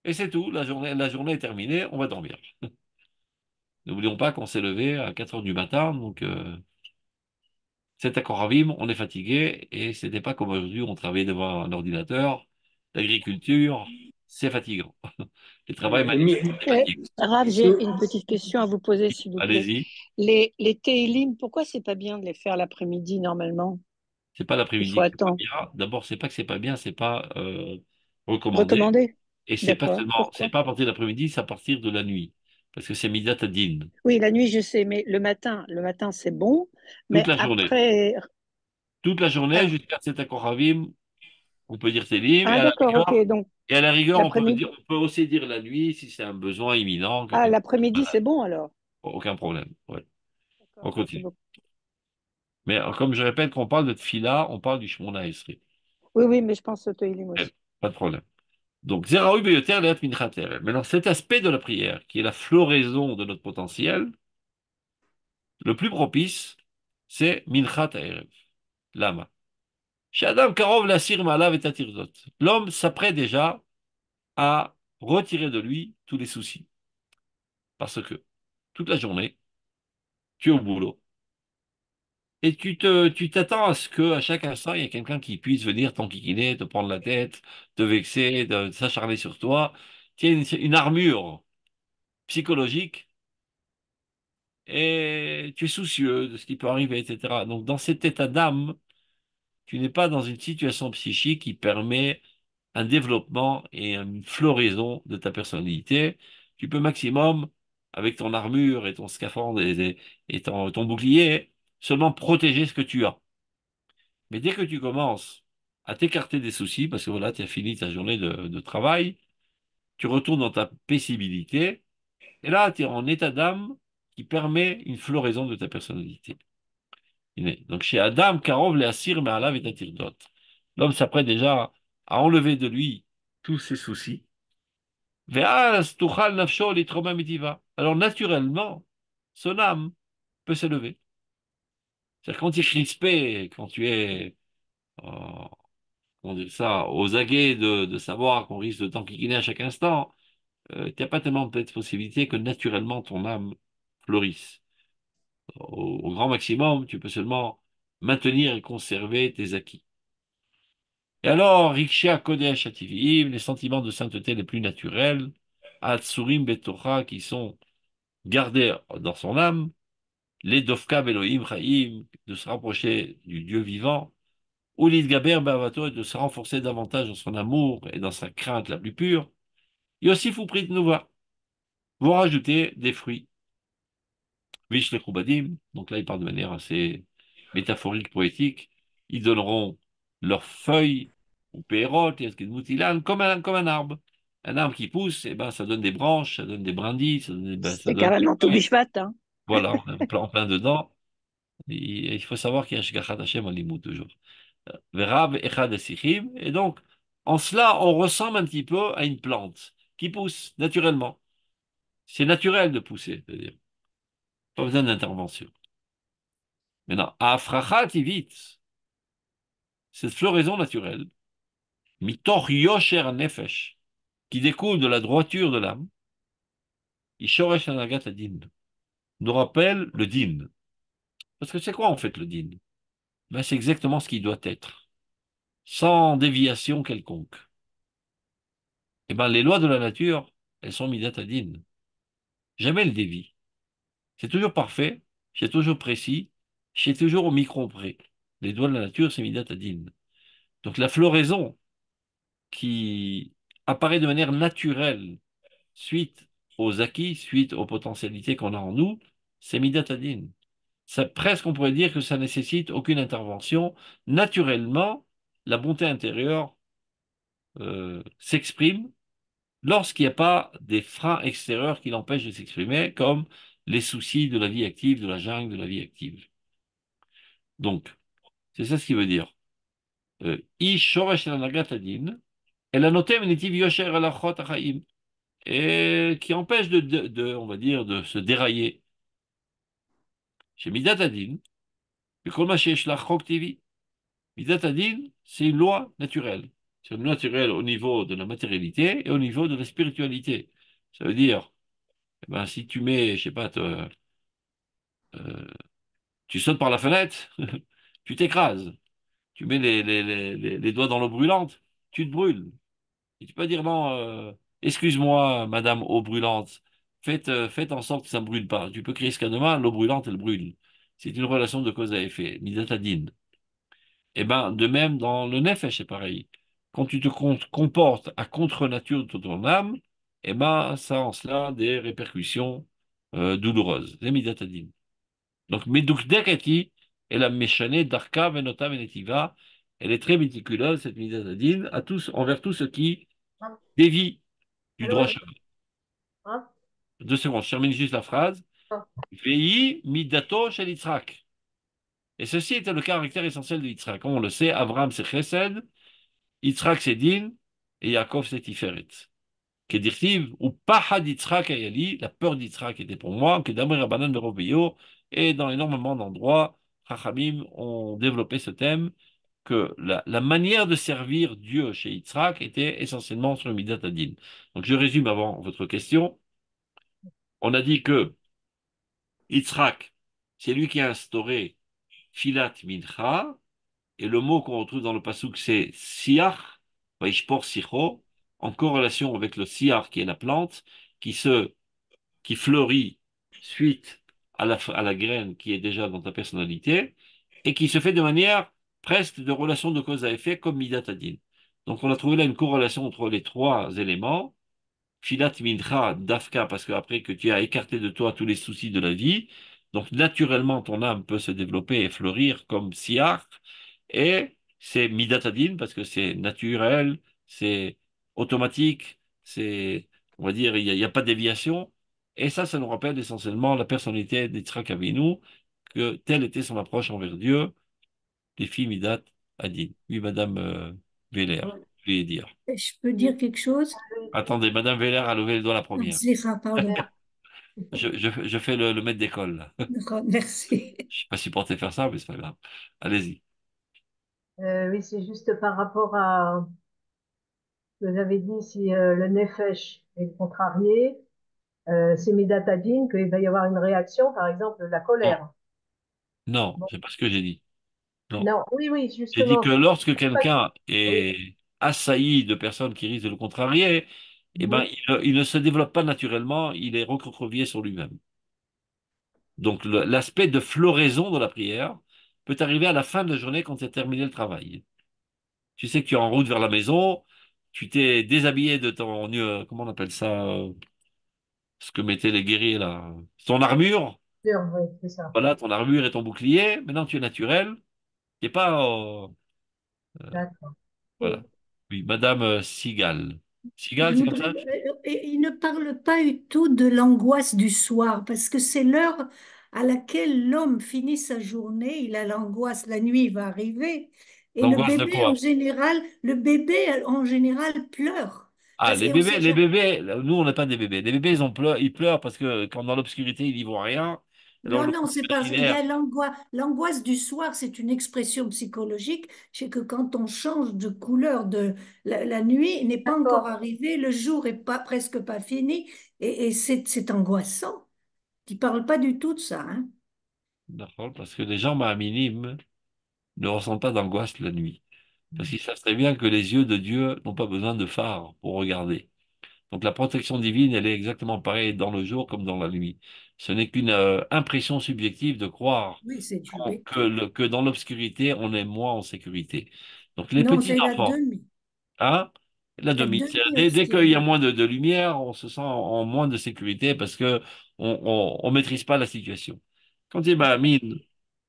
et c'est tout. La journée est terminée, on va dormir. N'oublions pas qu'on s'est levé à 4 heures du matin, donc cet aquavim, on est fatigué, et c'était pas comme aujourd'hui, on travaillait devant un ordinateur. L'agriculture, c'est fatigant. Le travail manuel, Mi- c'est fatigant. Rav, j'ai une petite question à vous poser, s'il vous plaît. Allez-y. Les Télim, pourquoi c'est pas bien de les faire l'après-midi normalement? C'est pas Il l'après-midi faut que c'est pas attendre. bien. D'abord, c'est pas que c'est pas bien, c'est pas recommandé. Recommandé? Et c'est pas D'accord. seulement, c'est Pourquoi? pas à partir de l'après-midi, c'est à partir de la nuit. Parce que c'est Midat Adin. Oui, la nuit, je sais, mais le matin, c'est bon. Toute Mais la journée. après, Toute la journée, alors, jusqu'à 7 Koravim, on peut dire Télim, ah, d'accord, ok. Donc, et à la rigueur, l'après-midi, on peut aussi dire la nuit si c'est un besoin imminent, ah, quelqu'un qui est l'après-midi, malade. c'est bon alors. Aucun problème. Ouais. D'accord, On merci continue. beaucoup. Mais comme je répète, quand on parle de Tfila, on parle du Shmona Esri. Oui, oui, mais je pense au Télim aussi. Pas de problème. Donc, Zeraoui Beyoter Leat Minchat Erev. Maintenant, cet aspect de la prière, qui est la floraison de notre potentiel, le plus propice, c'est Minchat Erev. Lama. Chez Adam Karov, la sirma lave et atirzot. L'homme s'apprête déjà à retirer de lui tous les soucis. Parce que toute la journée, tu es au boulot. Et tu t'attends à ce qu'à chaque instant, il y ait quelqu'un qui puisse venir t'enquiquiner, te prendre la tête, te vexer, s'acharner sur toi. Tu as une armure psychologique et tu es soucieux de ce qui peut arriver, etc. Donc, dans cet état d'âme, tu n'es pas dans une situation psychique qui permet un développement et une floraison de ta personnalité. Tu peux maximum, avec ton armure et ton scaphandre et ton bouclier, seulement protéger ce que tu as. Mais dès que tu commences à t'écarter des soucis, parce que voilà, tu as fini ta journée de travail, tu retournes dans ta paisibilité, et là, tu es en état d'âme qui permet une floraison de ta personnalité. Donc chez Adam, Karov, les Assir, mais Allah et d'autres. L'homme s'apprête déjà à enlever de lui tous ses soucis. Ve'az tuchal nafsho litroma mitiva. Alors naturellement, son âme peut s'élever. C'est-à-dire quand tu es crispé, quand tu es, comment dire ça, aux aguets de savoir qu'on risque de t'enquiquiner à chaque instant, tu n'as pas tellement de possibilité que naturellement ton âme fleurisse. Au grand maximum, tu peux seulement maintenir et conserver tes acquis. Et alors, Riksha Kodesh Ativim, les sentiments de sainteté les plus naturels, Atsurim Betocha, qui sont gardés dans son âme, les Dofka Elohim Chaim, de se rapprocher du Dieu vivant, ou l'Idgaber Bavato, de se renforcer davantage dans son amour et dans sa crainte la plus pure. Yosif ou Prit Nouva vont rajouter des fruits. Vish le Krubadim, donc là il parle de manière assez métaphorique, poétique, ils donneront leurs feuilles ou pérotes, comme un arbre. Un arbre qui pousse, eh ben, ça donne des branches, ça donne des brindilles, ça C'est donne des carrément tout feuilles. bishvat, hein. Voilà, on a plein dedans. Et il faut savoir qu'il y a Shgachat Hashem en limoud toujours. Verav Echad Esichim. Et donc, en cela, on ressemble un petit peu à une plante qui pousse naturellement. C'est naturel de pousser, c'est-à-dire, pas besoin d'intervention. Maintenant, Afrachat Ivit, cette floraison naturelle, Mitor Yosher Nefesh, qui découle de la droiture de l'âme, Ishoresh Anagat Adin, nous rappelle le din. Parce que c'est quoi en fait le din? Ben, c'est exactement ce qui doit être, sans déviation quelconque. Eh ben, les lois de la nature, elles sont midat adin. Jamais elles dévient. C'est toujours parfait, c'est toujours précis, c'est toujours au micron près. Les lois de la nature, c'est midat adin. Donc la floraison qui apparaît de manière naturelle suite aux acquis, suite aux potentialités qu'on a en nous, c'est midat adin. Ça, presque on pourrait dire que ça nécessite aucune intervention. Naturellement, la bonté intérieure s'exprime lorsqu'il n'y a pas des freins extérieurs qui l'empêchent de s'exprimer, comme les soucis de la vie active, de la jungle, de la vie active. Donc, c'est ça ce qui veut dire. Ish shoresh l'anagat adin, el anotem netiv yosher alachot hachaim, et qui empêche on va dire, de se dérailler. Chez Midat Adin, kol ma sheyesh la chok tivi. Midat Adin, c'est une loi naturelle. C'est une loi naturelle au niveau de la matérialité et au niveau de la spiritualité. Ça veut dire, eh ben, si tu mets, je sais pas, euh, tu sautes par la fenêtre, tu t'écrases. Tu mets les doigts dans l'eau brûlante, tu te brûles. Et tu peux dire non, excuse-moi, madame eau brûlante, faites en sorte que ça ne brûle pas. Tu peux crier ce qu'il y a de mal, l'eau brûlante, elle brûle. C'est une relation de cause à effet, midatadine. Eh ben, de même, dans le nefesh, c'est pareil. Quand tu te comportes à contre-nature de ton âme, eh ben, ça a en cela des répercussions douloureuses. C'est midatadine. Donc, Medukdeketi est la méchanée d'Arka, Venota, Venetiva. Elle est très méticuleuse, cette midatadine, à tous, envers tout ce qui Hein? dévie du Allô, droit allô? chemin. Hein? 2 secondes, je termine juste la phrase. Ah, Vei midato shel Yitzhak. Et ceci était le caractère essentiel de Yitzhak. Comme on le sait, Abraham c'est Chesed, Yitzhak c'est Din, et Yaakov c'est Tiferet. Kedirtiv, ou Pahad Yitzhak ayali, la peur d'Yitzhak était pour moi, que Damir Rabbanan Merobeyo, et dans énormément d'endroits, Chachamim ont développé ce thème, que la manière de servir Dieu chez Yitzhak était essentiellement sur le Midat Adin. Donc je résume avant votre question. On a dit que Yitzhak, c'est lui qui a instauré Filat Mincha, et le mot qu'on retrouve dans le pasuk, c'est Siach, Vaishpor Sicho, en corrélation avec le Siach, qui est la plante, qui se, qui fleurit suite à la graine qui est déjà dans ta personnalité, et qui se fait de manière presque de relation de cause à effet, comme Midat Adin. Donc on a trouvé là une corrélation entre les trois éléments, Filat mincha dafka, parce que après que tu as écarté de toi tous les soucis de la vie, donc naturellement ton âme peut se développer et fleurir comme siach, et c'est midatadin, parce que c'est naturel, c'est automatique, c'est, on va dire, il y a pas de déviation, et ça nous rappelle essentiellement la personnalité d'Yitzhak Avinu, que telle était son approche envers Dieu, les filles midat adin. Oui, Madame Veller, ouais. je voulais dire. Je peux dire quelque chose? Attendez, Madame Veller a levé le doigt la première. Slicha, pardon. Je fais le maître d'école, là. D'accord, merci. Je suis pas supporté faire ça, mais c'est pas grave. Allez-y. Oui, c'est juste par rapport à ce que vous avez dit, si le nefesh est contrarié, c'est midatadine qu'il va y avoir une réaction, par exemple la Non, colère. non, Bon. c'est pas ce que j'ai dit. Non. Non, oui, oui, J'ai dit justement. que lorsque C'est pas- quelqu'un Oui. est assailli de personnes qui risquent de le contrarier, eh ben, Mhm. il ne se développe pas naturellement, il est recroquevillé sur lui-même. Donc, l'aspect de floraison de la prière peut arriver à la fin de la journée quand tu as terminé le travail. Tu sais que tu es en route vers la maison, tu t'es déshabillé de ton, comment on appelle ça, ce que mettaient les guerriers là, ton armure. Sûr, oui, c'est ça. Voilà, ton armure et ton bouclier. Maintenant, tu es naturel. Tu n'es pas. D'accord. Voilà. Oui. Oui, Madame Sigal. Je Sigal, c'est comme voudrais, ça? il ne parle pas du tout de l'angoisse du soir, parce que c'est l'heure à laquelle l'homme finit sa journée, il a l'angoisse, la nuit va arriver, et L'angoisse de quoi? le bébé en général pleure. Ah, Parce, et on sait jamais. nous, on n'est pas des bébés. Les bébés, ils pleurent parce que quand dans l'obscurité, ils n'y voient rien. Alors, Non, le non, monde c'est pas. Il y imaginaire, a l'angoisse. L'angoisse du soir, c'est une expression psychologique. C'est que quand on change de couleur, la nuit n'est pas encore D'accord. arrivée, le jour est pas presque pas fini, et c'est angoissant. Tu parles pas du tout de ça, hein? d'accord, parce que les gens minimes ne ressentent pas d'angoisse la nuit. Parce qu'ils savent très bien que les yeux de Dieu n'ont pas besoin de phare pour regarder. Donc la protection divine, elle est exactement pareille dans le jour comme dans la nuit. Ce n'est qu'une impression subjective de croire Oui, c'est que, subjectif. que dans l'obscurité, on est moins en sécurité. Donc les Non, petits c'est la enfants, demi. hein, la La demi, dès qu'il y a demi-obscurité. moins de lumière, on se sent en moins de sécurité parce que on maîtrise pas la situation. Quand tu es mine,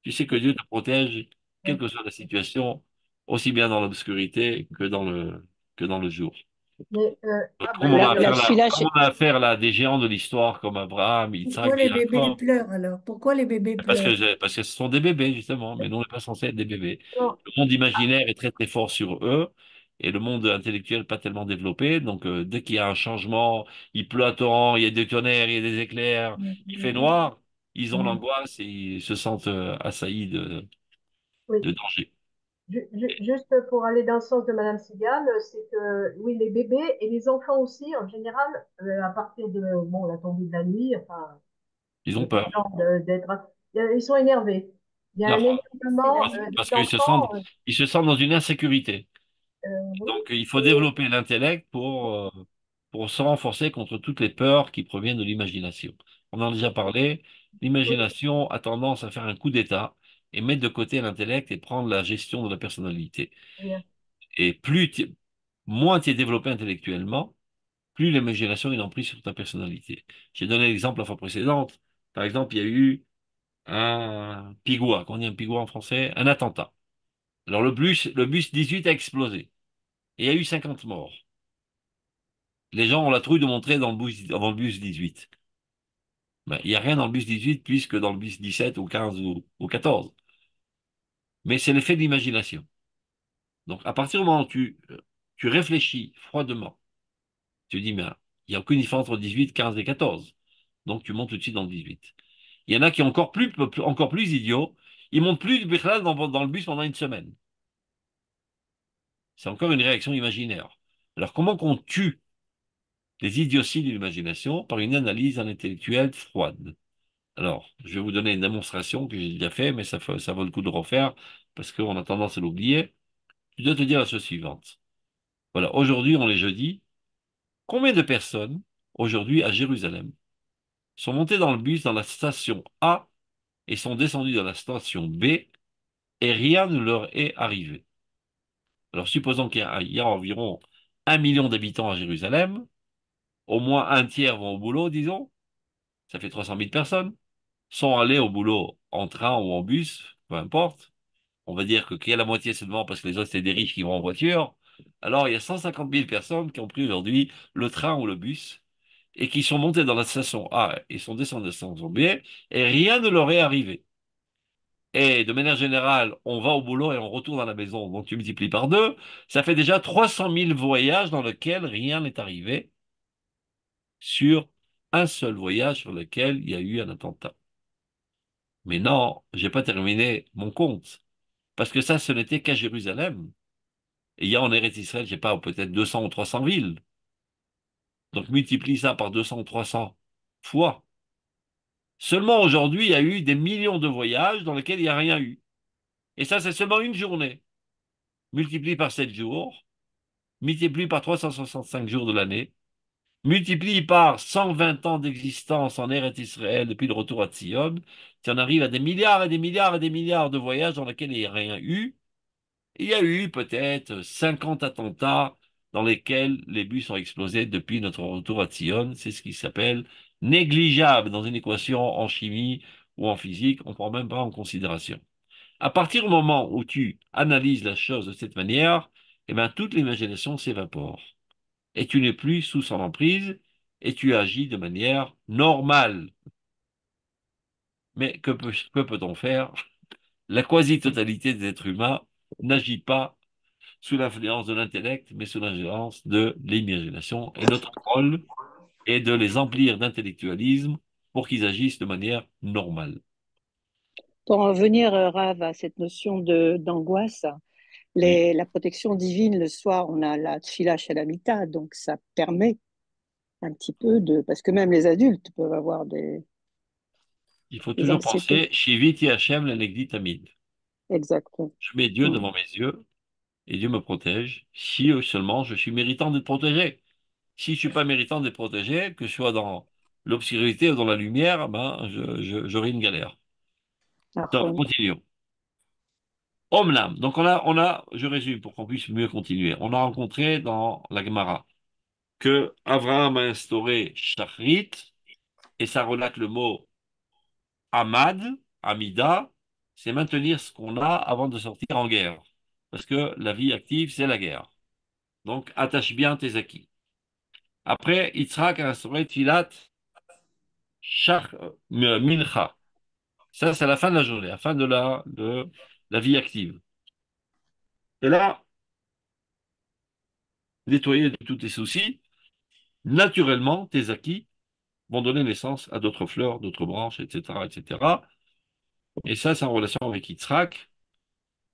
tu sais que Dieu te protège, quelle Ouais. que soit la situation, aussi bien dans l'obscurité que dans le jour. Mais, Ah Comme ben on là, a alors, affaire La là, tefila, comme on a affaire là à des géants de l'histoire comme Abraham, Pourquoi Isaac, les bébés Jacob, pleurent alors? Pourquoi les bébés pleurent? parce que ce sont des bébés justement, mais nous on n'est pas censé être des bébés. non, Le monde imaginaire est très très fort sur eux et le monde intellectuel pas tellement développé. Donc dès qu'il y a un changement, il pleut à torrent, il y a des tonnerres, il y a des éclairs, il fait noir, ils ont non. l'angoisse et ils se sentent assaillis Oui. de danger. Juste pour aller dans le sens de Madame Sigal, c'est que oui, les bébés et les enfants aussi, en général, à partir de bon, la tombée de la nuit, enfin, Ils ont le peur. temps d'être, ils sont énervés. Il y a un c'est énervement d'accord. Parce des qu'ils enfants. ils se sentent dans une insécurité. Oui, Donc, il faut et- développer l'intellect pour se renforcer contre toutes les peurs qui proviennent de l'imagination. On en a déjà parlé. oui, L'imagination a tendance à faire un coup d'État et mettre de côté l'intellect et prendre la gestion de la personnalité. oui, Et moins tu es développé intellectuellement, plus l'imagination est emprise sur ta personnalité. J'ai donné l'exemple la fois précédente. Par exemple, il y a eu un pigouin, qu'on dit un pigouin en français, un attentat. Alors le bus 18 a explosé et il y a eu 50 morts. Les gens ont la trouille de montrer dans le bus 18. Ben, il n'y a rien dans le bus 18 plus que dans le bus 17 ou 15 ou 14. Mais c'est l'effet de l'imagination. Donc, à partir du moment où tu réfléchis froidement, tu dis, mais il n'y a aucune différence entre 18, 15 et 14. Donc, tu montes tout de suite dans le 18. Il y en a qui sont encore plus idiots. Ils montent plus du Bichlal dans le bus pendant une semaine. C'est encore une réaction imaginaire. Alors, comment qu'on tue les idioties de l'imagination? Par une analyse intellectuelle froide. Alors, je vais vous donner une démonstration que j'ai déjà fait, mais ça vaut le coup de refaire parce qu'on a tendance à l'oublier. Je dois te dire la chose suivante. Voilà, aujourd'hui, on est jeudi. Combien de personnes, aujourd'hui, à Jérusalem, sont montées dans le bus dans la station A et sont descendues dans la station B et rien ne leur est arrivé? Alors, supposons qu'il y a environ 1 million d'habitants à Jérusalem, au moins un tiers vont au boulot, disons, ça fait 300 000 personnes, sont allés au boulot en train ou en bus, peu importe. On va dire qu'il y a la moitié seulement parce que les autres, c'est des riches qui vont en voiture. Alors, il y a 150 000 personnes qui ont pris aujourd'hui le train ou le bus et qui sont montées dans la station A et sont descendues dans la station B et rien ne leur est arrivé. Et de manière générale, on va au boulot et on retourne à la maison. Donc, tu multiplies par deux. Ça fait déjà 300 000 voyages dans lesquels rien n'est arrivé sur un seul voyage sur lequel il y a eu un attentat. Mais non, j'ai pas terminé mon compte. Parce que ça, ce n'était qu'à Jérusalem. Et il y a en Eretz Israël, je sais pas, peut-être 200 ou 300 villes. Donc multiplie ça par 200 ou 300 fois. Seulement aujourd'hui, il y a eu des millions de voyages dans lesquels il n'y a rien eu. Et ça, c'est seulement une journée. Multiplie par 7 jours, multiplie par 365 jours de l'année, multiplie par 120 ans d'existence en Eretz Israël depuis le retour à Tzion, tu en arrives à des milliards et des milliards et des milliards de voyages dans lesquels il n'y a rien eu. Il y a eu peut-être 50 attentats dans lesquels les bus ont explosé depuis notre retour à Tzion. C'est ce qui s'appelle négligeable dans une équation en chimie ou en physique. On ne prend même pas en considération. À partir du moment où tu analyses la chose de cette manière, eh bien, toute l'imagination s'évapore. Et tu n'es plus sous son emprise et tu agis de manière normale. Mais que peut-on faire? La quasi-totalité des êtres humains n'agit pas sous l'influence de l'intellect, mais sous l'influence de l'imagination. Et notre rôle est de les emplir d'intellectualisme pour qu'ils agissent de manière normale. Pour en revenir, Rav, à cette notion d'angoisse, Oui, la protection divine, le soir, on a la tfila shalamita, donc ça permet un petit peu de... Parce que même les adultes peuvent avoir il faut des toujours anxiétés. penser, Shiviti Hashem lenegdi tamid. Exactement. Je mets Dieu Mm. devant mes yeux et Dieu me protège si seulement je suis méritant d'être protégé. Si je ne suis pas méritant d'être protégé, que je sois dans l'obscurité ou dans la lumière, ben, j'aurai une galère. Donc, Archon. continuons. Omnam. Donc, je résume pour qu'on puisse mieux continuer. On a rencontré dans la Gemara que Abraham a instauré Shachrit et ça relate le mot Amad, Amida, c'est maintenir ce qu'on a avant de sortir en guerre. Parce que la vie active, c'est la guerre. Donc, attache bien tes acquis. Après, Yitzhak a instauré Tfilat Mincha. Ça, c'est la fin de la journée, la fin de la vie active. Et là, nettoyer de tous tes soucis, naturellement, tes acquis vont donner naissance à d'autres fleurs, d'autres branches, etc., etc. Et ça, c'est en relation avec Yitzhak.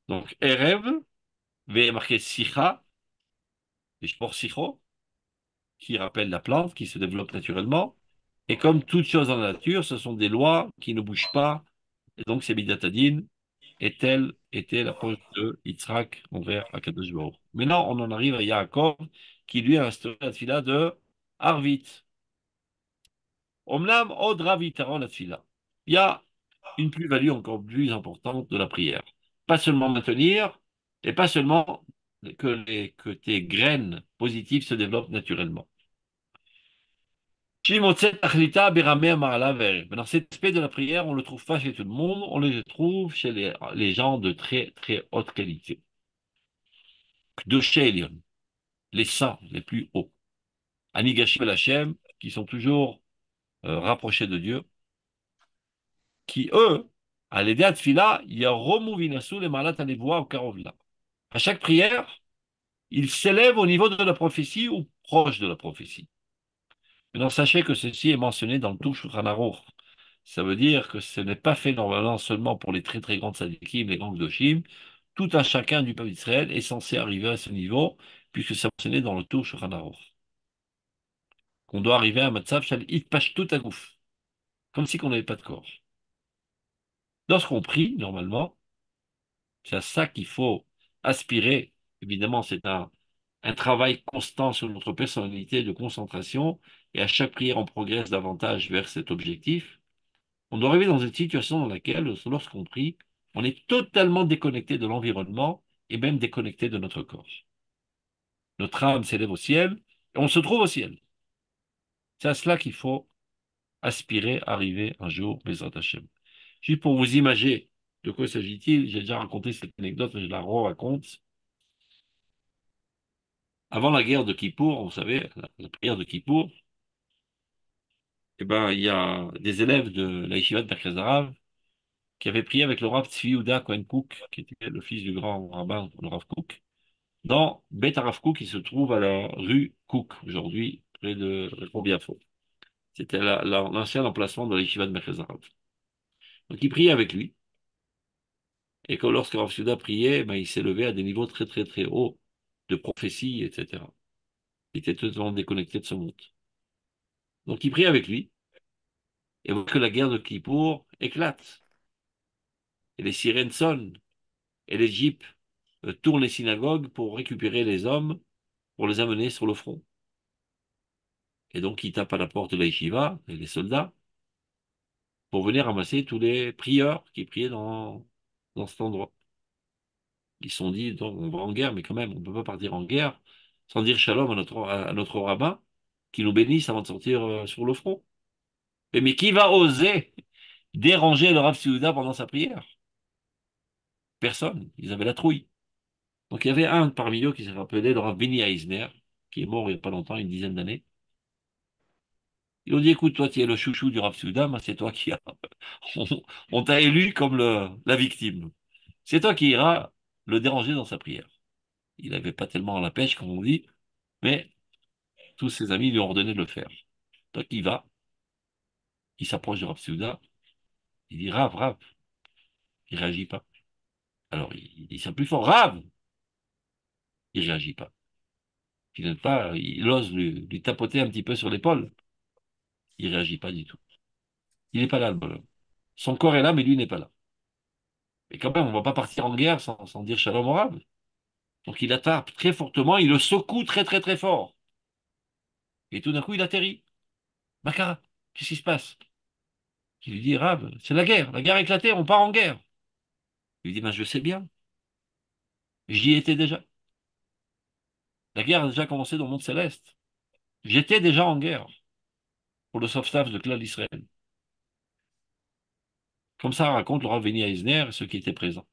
Donc, Erev, V marqué Sicha, et Shpor Sicho, qui rappelle la plante qui se développe naturellement. Et comme toute chose en nature, ce sont des lois qui ne bougent pas. Et donc, c'est Midatadin. Et telle était l'approche de Yitzhak envers Akadosh Baruch. Maintenant, on en arrive à Yaakov, qui lui a instauré la tfila de Arvit. Omnam od ravitaron la tfila. Il y a une plus-value encore plus importante de la prière. Pas seulement maintenir, et pas seulement que tes graines positives se développent naturellement. Maintenant, cet aspect de la prière, on ne le trouve pas chez tout le monde, on le trouve chez les gens de très très haute qualité. De chez les saints les plus hauts. Anigashi Hashem, qui sont toujours rapprochés de Dieu, qui eux, à l'aider à Tfila, il y a Romuvinasu les malades à les voir au Karovla. À chaque prière, ils s'élèvent au niveau de la prophétie ou proche de la prophétie. Maintenant, sachez que ceci est mentionné dans le Touch Shulchan Aruch. Ça veut dire que ce n'est pas fait normalement seulement pour les très très grandes sadikim, les grands gdoshim. Tout un chacun du peuple d'Israël est censé arriver à ce niveau, puisque c'est mentionné dans le Touch Shulchan Aruch. Qu'on doit arriver à un matzav shal itpash tout à gouf, comme si on n'avait pas de corps. Lorsqu'on prie, normalement, c'est à ça qu'il faut aspirer. Évidemment, c'est un travail constant sur notre personnalité de concentration, et à chaque prière, on progresse davantage vers cet objectif. On doit arriver dans une situation dans laquelle, lorsqu'on prie, on est totalement déconnecté de l'environnement et même déconnecté de notre corps. Notre âme s'élève au ciel et on se trouve au ciel. C'est à cela qu'il faut aspirer, arriver un jour, Bezrat Hashem. Juste pour vous imaginer de quoi s'agit-il, j'ai déjà raconté cette anecdote, mais je la raconte. Avant la guerre de Kippour, vous savez, la prière de Kippour, eh ben, il y a des élèves de la Yeshiva de Merkez Arav qui avaient prié avec le Rav Tzvi Yehuda Cohen Cook, qui était le fils du grand rabbin, le Rav Cook, dans Beth Arav Cook, qui se trouve à la rue Cook, aujourd'hui, près de Biafo. C'était l'ancien emplacement de la Yeshiva de Merkez Arav. Donc, il priait avec lui. Et que lorsque Rav Yehuda priait, ben, il s'élevait à des niveaux très très très hauts de prophétie, etc. Il était totalement déconnecté de ce monde. Donc il prie avec lui, et voit que la guerre de Kippour éclate. Et les sirènes sonnent, et les jeeps tournent les synagogues pour récupérer les hommes, pour les amener sur le front. Et donc il tape à la porte de la yeshiva, et les soldats, pour venir ramasser tous les prieurs qui priaient dans cet endroit. Ils se sont dit, donc, on va en guerre, mais quand même, on ne peut pas partir en guerre sans dire shalom à notre rabbin, qui nous bénisse avant de sortir sur le front. Mais qui va oser déranger le Rav Souda pendant sa prière? Personne. Ils avaient la trouille. Donc il y avait un parmi eux qui s'est rappelé le Rav Benny Eisner, qui est mort il n'y a pas longtemps, une dizaine d'années. Ils ont dit, écoute, toi, tu es le chouchou du Rav Souda, c'est toi qui as... On, on t'a élu comme la victime. C'est toi qui iras le déranger dans sa prière. Il n'avait pas tellement la pêche, comme on dit, mais tous ses amis lui ont ordonné de le faire. Donc il va, il s'approche de Rav Souda, il dit Rav, Rav, il réagit pas. Alors il s'est plus fort, Rav, il réagit pas. Il n'aime pas, il ose lui tapoter un petit peu sur l'épaule, il réagit pas du tout. Il n'est pas là, le bonhomme. Son corps est là, mais lui n'est pas là. Et quand même, on ne va pas partir en guerre sans dire shalom au Rav. Donc il attrape très fortement, il le secoue très très très fort. Et tout d'un coup, il atterrit. Makara, qu'est-ce qui se passe? Il lui dit, Rav, c'est la guerre a éclaté, on part en guerre. Il lui dit, ben, je sais bien, j'y étais déjà. La guerre a déjà commencé dans le monde céleste. J'étais déjà en guerre pour le sauvetage de Klal Israël. Comme ça raconte le Rav Veni Eisner et ceux qui étaient présents.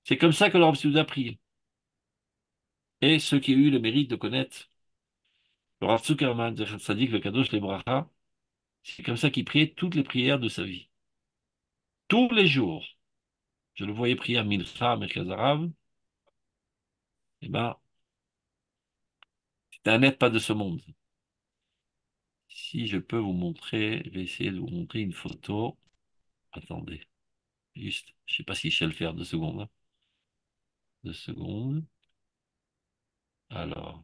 C'est comme ça que le Rav Souda priait. Et ceux qui ont eu le mérite de connaître le Rav Zuckerman, Zecher Tzadik, le Kadosh, les Bracha, c'est comme ça qu'il priait toutes les prières de sa vie. Tous les jours. Je le voyais prier à Mincha, à Merkaz Arav. Eh ben, c'était un être pas de ce monde. Si je peux vous montrer, je vais essayer de vous montrer une photo. Attendez, juste, je sais pas si je sais le faire, 2 secondes. 2 secondes. Alors,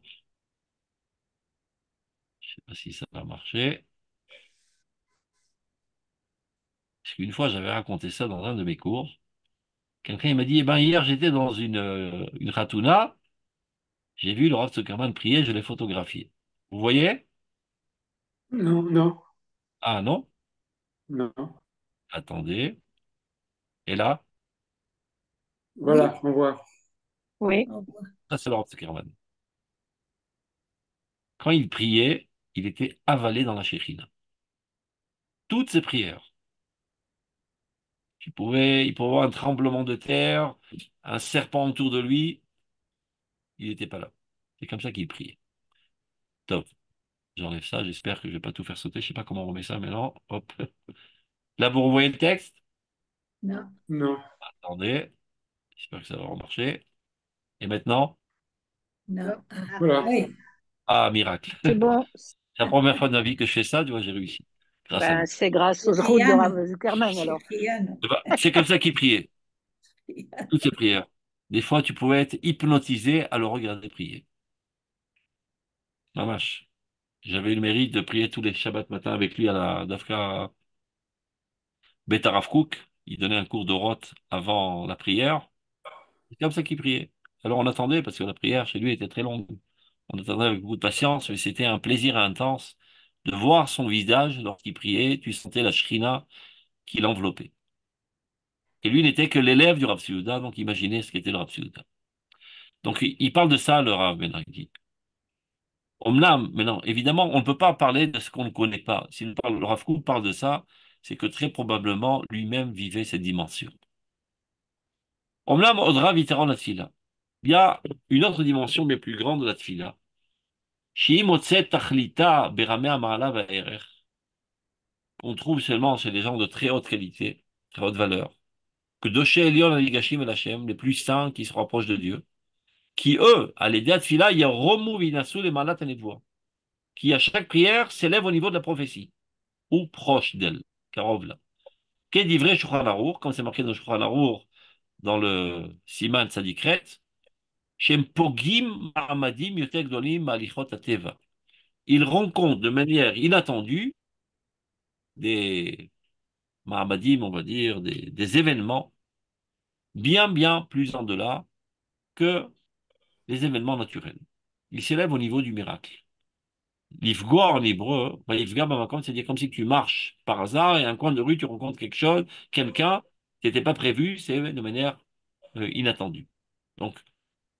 je sais pas si ça va marcher. Parce qu'une fois, j'avais raconté ça dans un de mes cours. Quelqu'un il m'a dit, eh ben, hier, j'étais dans une ratouna, j'ai vu le Rav Zuckerman prier, je l'ai photographié. Vous voyez? Non, non, Ah non? non. Attendez. Et là, Oui, Voilà, on voit. Oui, au revoir. ça c'est le Rav Zuckerman. Quand il priait, il était avalé dans la Shekhinah. Toutes ses prières. Il pouvait avoir un tremblement de terre, un serpent autour de lui, il n'était pas là. C'est comme ça qu'il priait. Top. J'enlève ça, j'espère que je vais pas tout faire sauter. Je sais pas comment on remet ça maintenant. Hop. Là, vous revoyez le texte? Non, Non. Attendez. J'espère que ça va remarcher. Et maintenant? non. Non. Ah, Ah, Voilà. oui. Ah, miracle. c'est bon. C'est la première fois de ma vie que je fais ça, tu vois, j'ai réussi. Grâce à Ben, vous. c'est grâce aux routes de Rihanna. Rav Zuckerman, alors. Rihanna. Eh ben, c'est comme ça qu'il priait. Toutes ses prières. Des fois, tu pouvais être hypnotisé à le regarder prier. Mamache. J'avais eu le mérite de prier tous les Shabbats matin avec lui à la Dafka Bet Harav Kook. Il donnait un cours de rote avant la prière. C'est comme ça qu'il priait. Alors on attendait, parce que la prière chez lui était très longue. On attendait avec beaucoup de patience, mais c'était un plaisir intense de voir son visage lorsqu'il priait. Tu sentais la shrina qui l'enveloppait. Et lui n'était que l'élève du Rav Seuda, donc imaginez ce qu'était le Rav Seuda. Donc il parle de ça, le Rav Benaghi. Omnam, mais non, évidemment, on ne peut pas parler de ce qu'on ne connaît pas. Si le Rav Kook parle de ça, c'est que très probablement lui-même vivait cette dimension. Omnam odra viteron la tfila. Il y a une autre dimension mais plus grande de la tfila. On trouve seulement chez les gens de très haute qualité, très haute valeur, que Doché Elion Aligashim El Hashem, les plus saints qui se rapprochent de Dieu, qui eux, à l'aider à Tfila, il y a Romu Vinasu les Malat Anevua, qui à chaque prière s'élève au niveau de la prophétie, ou proche d'elle, Karov là. Qu'est d'ivré Shulchan Arour, comme c'est marqué dans Shulchan Arour, dans le Siman Sadikret, Shem Pogim Ma'amadim Yotek Dolim Ma'alichot Ateva. Il rencontre de manière inattendue des Mahamadim, on va dire, des événements bien, bien plus en delà que les événements naturels. Il s'élève au niveau du miracle. L'ifgor en hébreu, l'ifgar bamakom, c'est-à-dire comme si tu marches par hasard et à un coin de rue, tu rencontres quelque chose, quelqu'un qui n'était pas prévu, c'est de manière inattendue. Donc,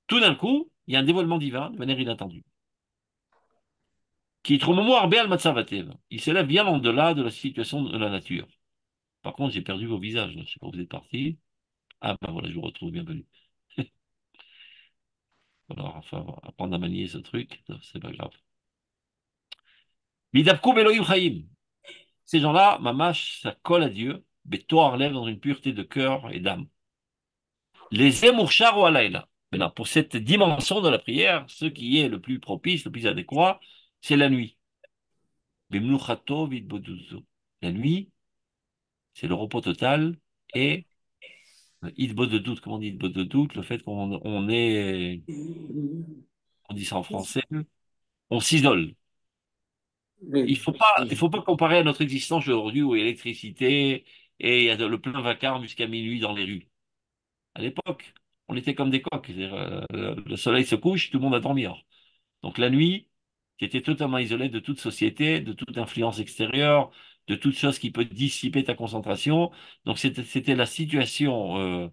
tout d'un coup, il y a un dévoilement divin de manière inattendue. Qui est au moment Arbel Matsavatev. Il s'élève bien en delà de la situation de la nature. Par contre, j'ai perdu vos visages. Je ne sais pas où vous êtes partis. Ah ben voilà, je vous retrouve, bienvenue. Alors, enfin, apprendre à manier ce truc, c'est pas grave. Midabkoum Elohim Chaim. Ces gens-là, mamash, ça colle à Dieu, Betoar lève dans une pureté de cœur et d'âme. Les Emurchar ou Alayla. Maintenant, pour cette dimension de la prière, ce qui est le plus propice, le plus adéquat, c'est la nuit. Bimnuchato vidboduzo. La nuit, c'est le repos total et hitbod de doute, comment on dit hitbod de doute, le fait qu'on est, on dit ça en français, on s'isole. Oui. Il faut pas comparer à notre existence aujourd'hui où il y a l'électricité et il y a le plein vacarme jusqu'à minuit dans les rues. À l'époque, on était comme des coqs. C'est-à-dire, le soleil se couche, tout le monde va dormir. Donc la nuit, tu étais totalement isolé de toute société, de toute influence extérieure, de toute chose qui peut dissiper ta concentration. Donc c'était la situation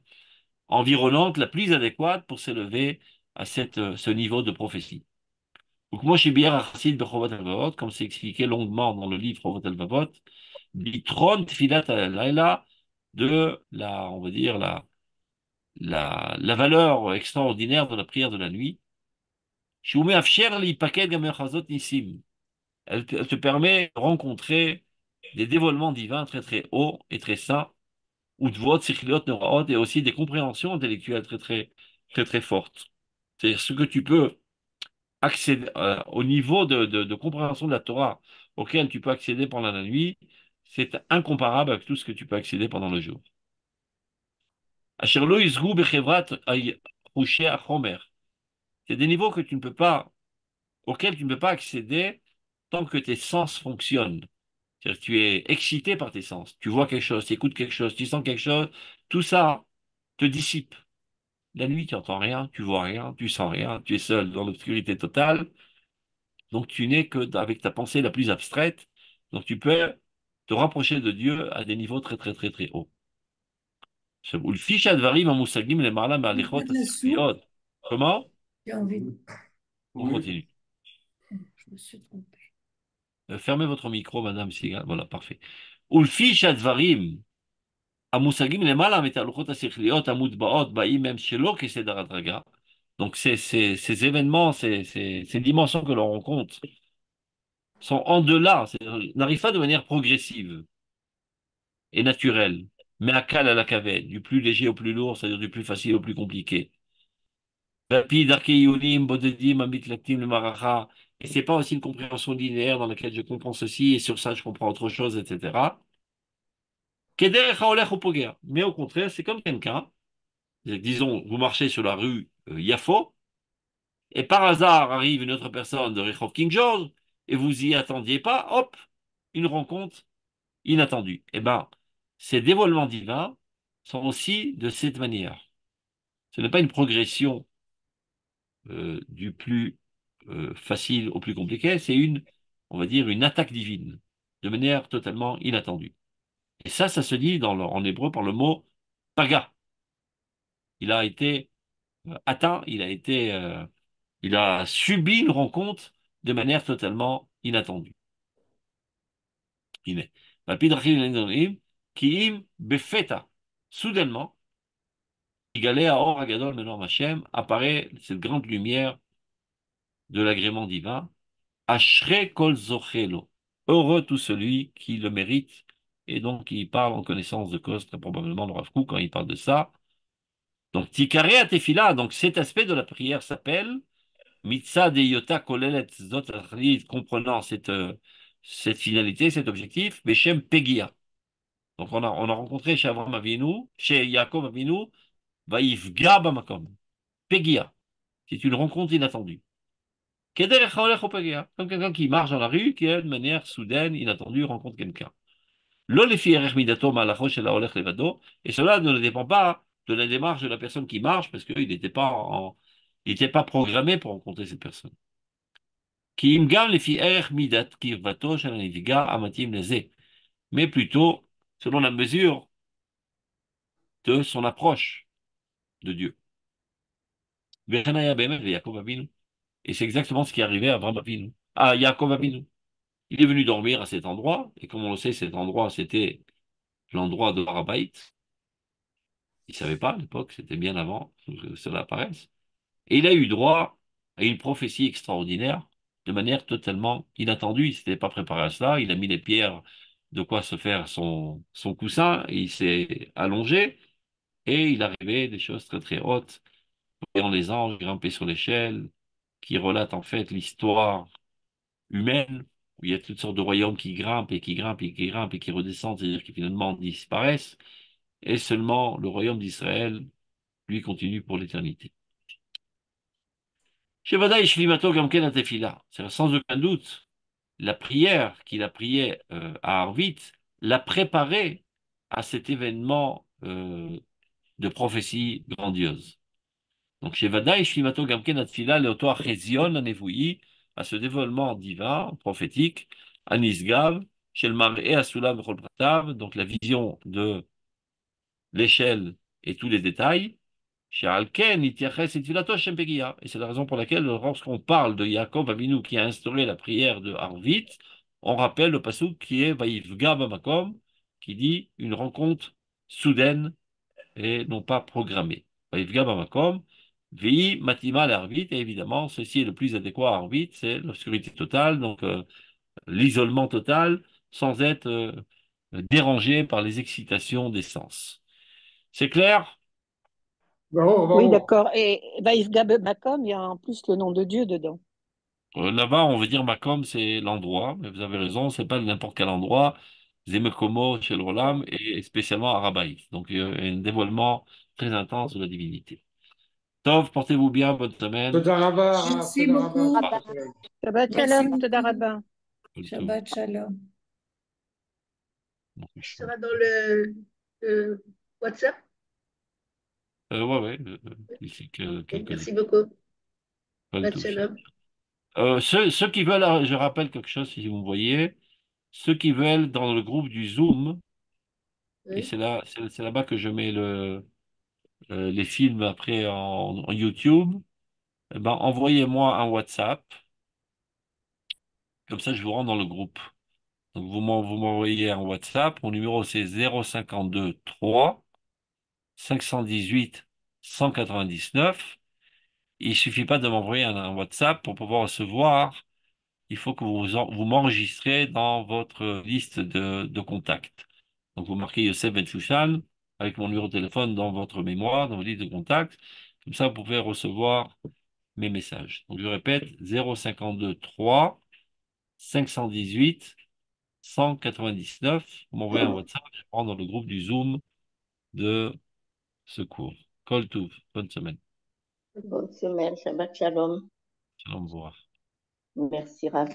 environnante la plus adéquate pour s'élever à ce niveau de prophétie. Donc moi, je suis bien Chassid de Chovot HaLevavot, comme c'est expliqué longuement dans le livre Chovot HaLevavot, Bitron Tfilat Laila, de la, on va dire, la valeur extraordinaire de la prière de la nuit. Shumei Afsher Li Paked Gamer Chazot Nissim. Elle te permet de rencontrer des dévoilements divins très très hauts et très saints, ou de voix, sikhliot, noraot, et aussi des compréhensions intellectuelles très très très très fortes. C'est-à-dire ce que tu peux accéder au niveau de compréhension de la Torah auquel tu peux accéder pendant la nuit, c'est incomparable avec tout ce que tu peux accéder pendant le jour. Asher lo yizgu bechevrat rouché à Homer. C'est des niveaux que tu ne peux pas, auxquels tu ne peux pas accéder tant que tes sens fonctionnent. C'est-à-dire que tu es excité par tes sens. Tu vois quelque chose, tu écoutes quelque chose, tu sens quelque chose, tout ça te dissipe. La nuit, tu n'entends rien, tu vois rien, tu sens rien, tu es seul dans l'obscurité totale. Donc tu n'es que avec ta pensée la plus abstraite. Donc tu peux te rapprocher de Dieu à des niveaux très très très très hauts. ולפי שהדברים המושגים למעלה Tu veux מהליכות de la soupe? השכליות. Comment? J'ai envie. On continue. Je me suis trompée. Fermez votre micro, Madame Sigal. Voilà, parfait. ולפי שהדברים המושגים למעלה מהתהלוכות השכליות המוטבעות ba'im même שלא כסדר הדרגה. Donc ces événements, ces dimensions que l'on rencontre sont en delà, n'arrivent pas de manière progressive et naturelle, mais à cale à la cavette, du plus léger au plus lourd, c'est-à-dire du plus facile au plus compliqué. Rapide, archéonim, bodedim, amit lactim, le maracha. Et c'est pas aussi une compréhension linéaire dans laquelle je comprends ceci et sur ça je comprends autre chose, etc. Kederech haolech upogea. Mais au contraire, c'est comme quelqu'un, disons, vous marchez sur la rue Yafo, et par hasard arrive une autre personne de Rehov King George, et vous y attendiez pas, hop, une rencontre inattendue. Eh ben, ces dévoilements divins sont aussi de cette manière. Ce n'est pas une progression du plus facile au plus compliqué, c'est une, on va dire, une attaque divine, de manière totalement inattendue. Et ça se dit en hébreu par le mot paga. Il a été atteint, il a subi une rencontre de manière totalement inattendue. הנה, ועל פי דרכים נדונים, כי אם בפתע, soudainement, יגלה האור הגדול מנועם Hashem, apparaît cette grande lumière de l'agrément divin, Ashrei kol zochelo, heureux tout celui qui le mérite, et donc il parle en connaissance de cause, très probablement le Rav Kook, quand il parle de ça. Donc Tikare Tefila, donc cet aspect de la prière s'appelle Mitzah de Yota Kolelet Zot Achlit, comprenant cette finalité, cet objectif, Beshem Pegia. Donc on a rencontré chez Avraham Avinu, chez Yaakov Avinu, Vaïfga Bamakom. Pegia. C'est une rencontre inattendue. Kederech haolech upegia. Comme quelqu'un qui marche dans la rue, qui de manière soudaine, inattendue, rencontre quelqu'un. Lo lefi erech midato malacho shel haolech levado. Et cela ne dépend pas de la démarche de la personne qui marche, parce qu'il il n'était pas programmé pour rencontrer cette personne. Ki im gam lefi erech midat kirvato shel hanivga amatim leze. Mais plutôt selon la mesure de son approche de Dieu. Et c'est exactement ce qui est arrivé à Abraham Avinu, à Yaakov Avinu. Il est venu dormir à cet endroit, et comme on le sait, cet endroit, c'était l'endroit de Harabait. Il ne savait pas à l'époque, c'était bien avant que cela apparaisse. Et il a eu droit à une prophétie extraordinaire, de manière totalement inattendue. Il ne s'était pas préparé à cela, il a mis les pierres de quoi se faire son coussin, et il s'est allongé, et il arrivait des choses très très hautes, voyant les anges grimper sur l'échelle, qui relate en fait l'histoire humaine où il y a toutes sortes de royaumes qui grimpent et qui grimpent et qui grimpent et qui redescendent, c'est-à-dire qui finalement disparaissent, et seulement le royaume d'Israël, lui, continue pour l'éternité. Shevadai Shlimato Gamken Atefila, c'est sans aucun doute la prière qu'il a priée à Arvit, l'a préparé à cet événement de prophétie grandiose. Donc, chez Vadaï, Shlimato Gamken Atfila, Leoto Achezion, Anevoui, à ce dévoilement divin, prophétique, à Nisgav, chez le Maré Asula Bechol Pratav, donc la vision de l'échelle et tous les détails, chez Alken, Itiaches et Tfilato Shem Pegia. Et c'est la raison pour laquelle, lorsqu'on parle de Yaakov Avinu qui a instauré la prière de Harvit, on rappelle le passouk qui est Vaïvga Bamakom, qui dit une rencontre soudaine et non pas programmée. Vaïvga Bamakom, Vi Matima l'Arvit, et évidemment, ceci est le plus adéquat à Arvit, c'est l'obscurité totale, donc l'isolement total, sans être dérangé par les excitations des sens. C'est clair? Bravo, Oui, bravo. d'accord. Et Vaïfgab Makom, il y a en plus le nom de Dieu dedans. Là-bas, on veut dire Makom, c'est l'endroit, mais vous avez raison, c'est pas n'importe quel endroit. Zemekomo chez le Rolam et spécialement à Rabaï. Donc, il y a un dévoilement très intense de la divinité. Tov, portez-vous bien, bonne semaine. Toda Rabba, Rav, Merci Toda Rabba, beaucoup. Ah, Shabbat Merci shalom, toda beaucoup. rabba. Shabbat shalom. sera dans le WhatsApp. Ouais, ouais, d'ici Ok, quelques merci beaucoup. pas du Shabbat tout. shalom. Ceux qui veulent, je rappelle quelque chose si vous me voyez, ceux qui veulent dans le groupe du Zoom, et Oui. c'est là-bas que je mets les films après en YouTube, eh ben, envoyez-moi un WhatsApp, comme ça je vous rends dans le groupe. Donc vous m'envoyez un WhatsApp, mon numéro c'est 052 3 518 199. Il suffit pas de m'envoyer un WhatsApp pour pouvoir recevoir. Il faut que vous m'enregistrez dans votre liste de contacts. Donc, vous marquez Youssef Ben Chouchan avec mon numéro de téléphone dans votre mémoire, dans votre liste de contacts. Comme ça, vous pouvez recevoir mes messages. Donc, je répète, 052 3 518 199. Vous m'envoyez un WhatsApp, je prends dans le groupe du Zoom de secours. Kol Touv. Bonne semaine. Bonne semaine, Shabbat shalom. Shalom, au revoir. Merci, Rav.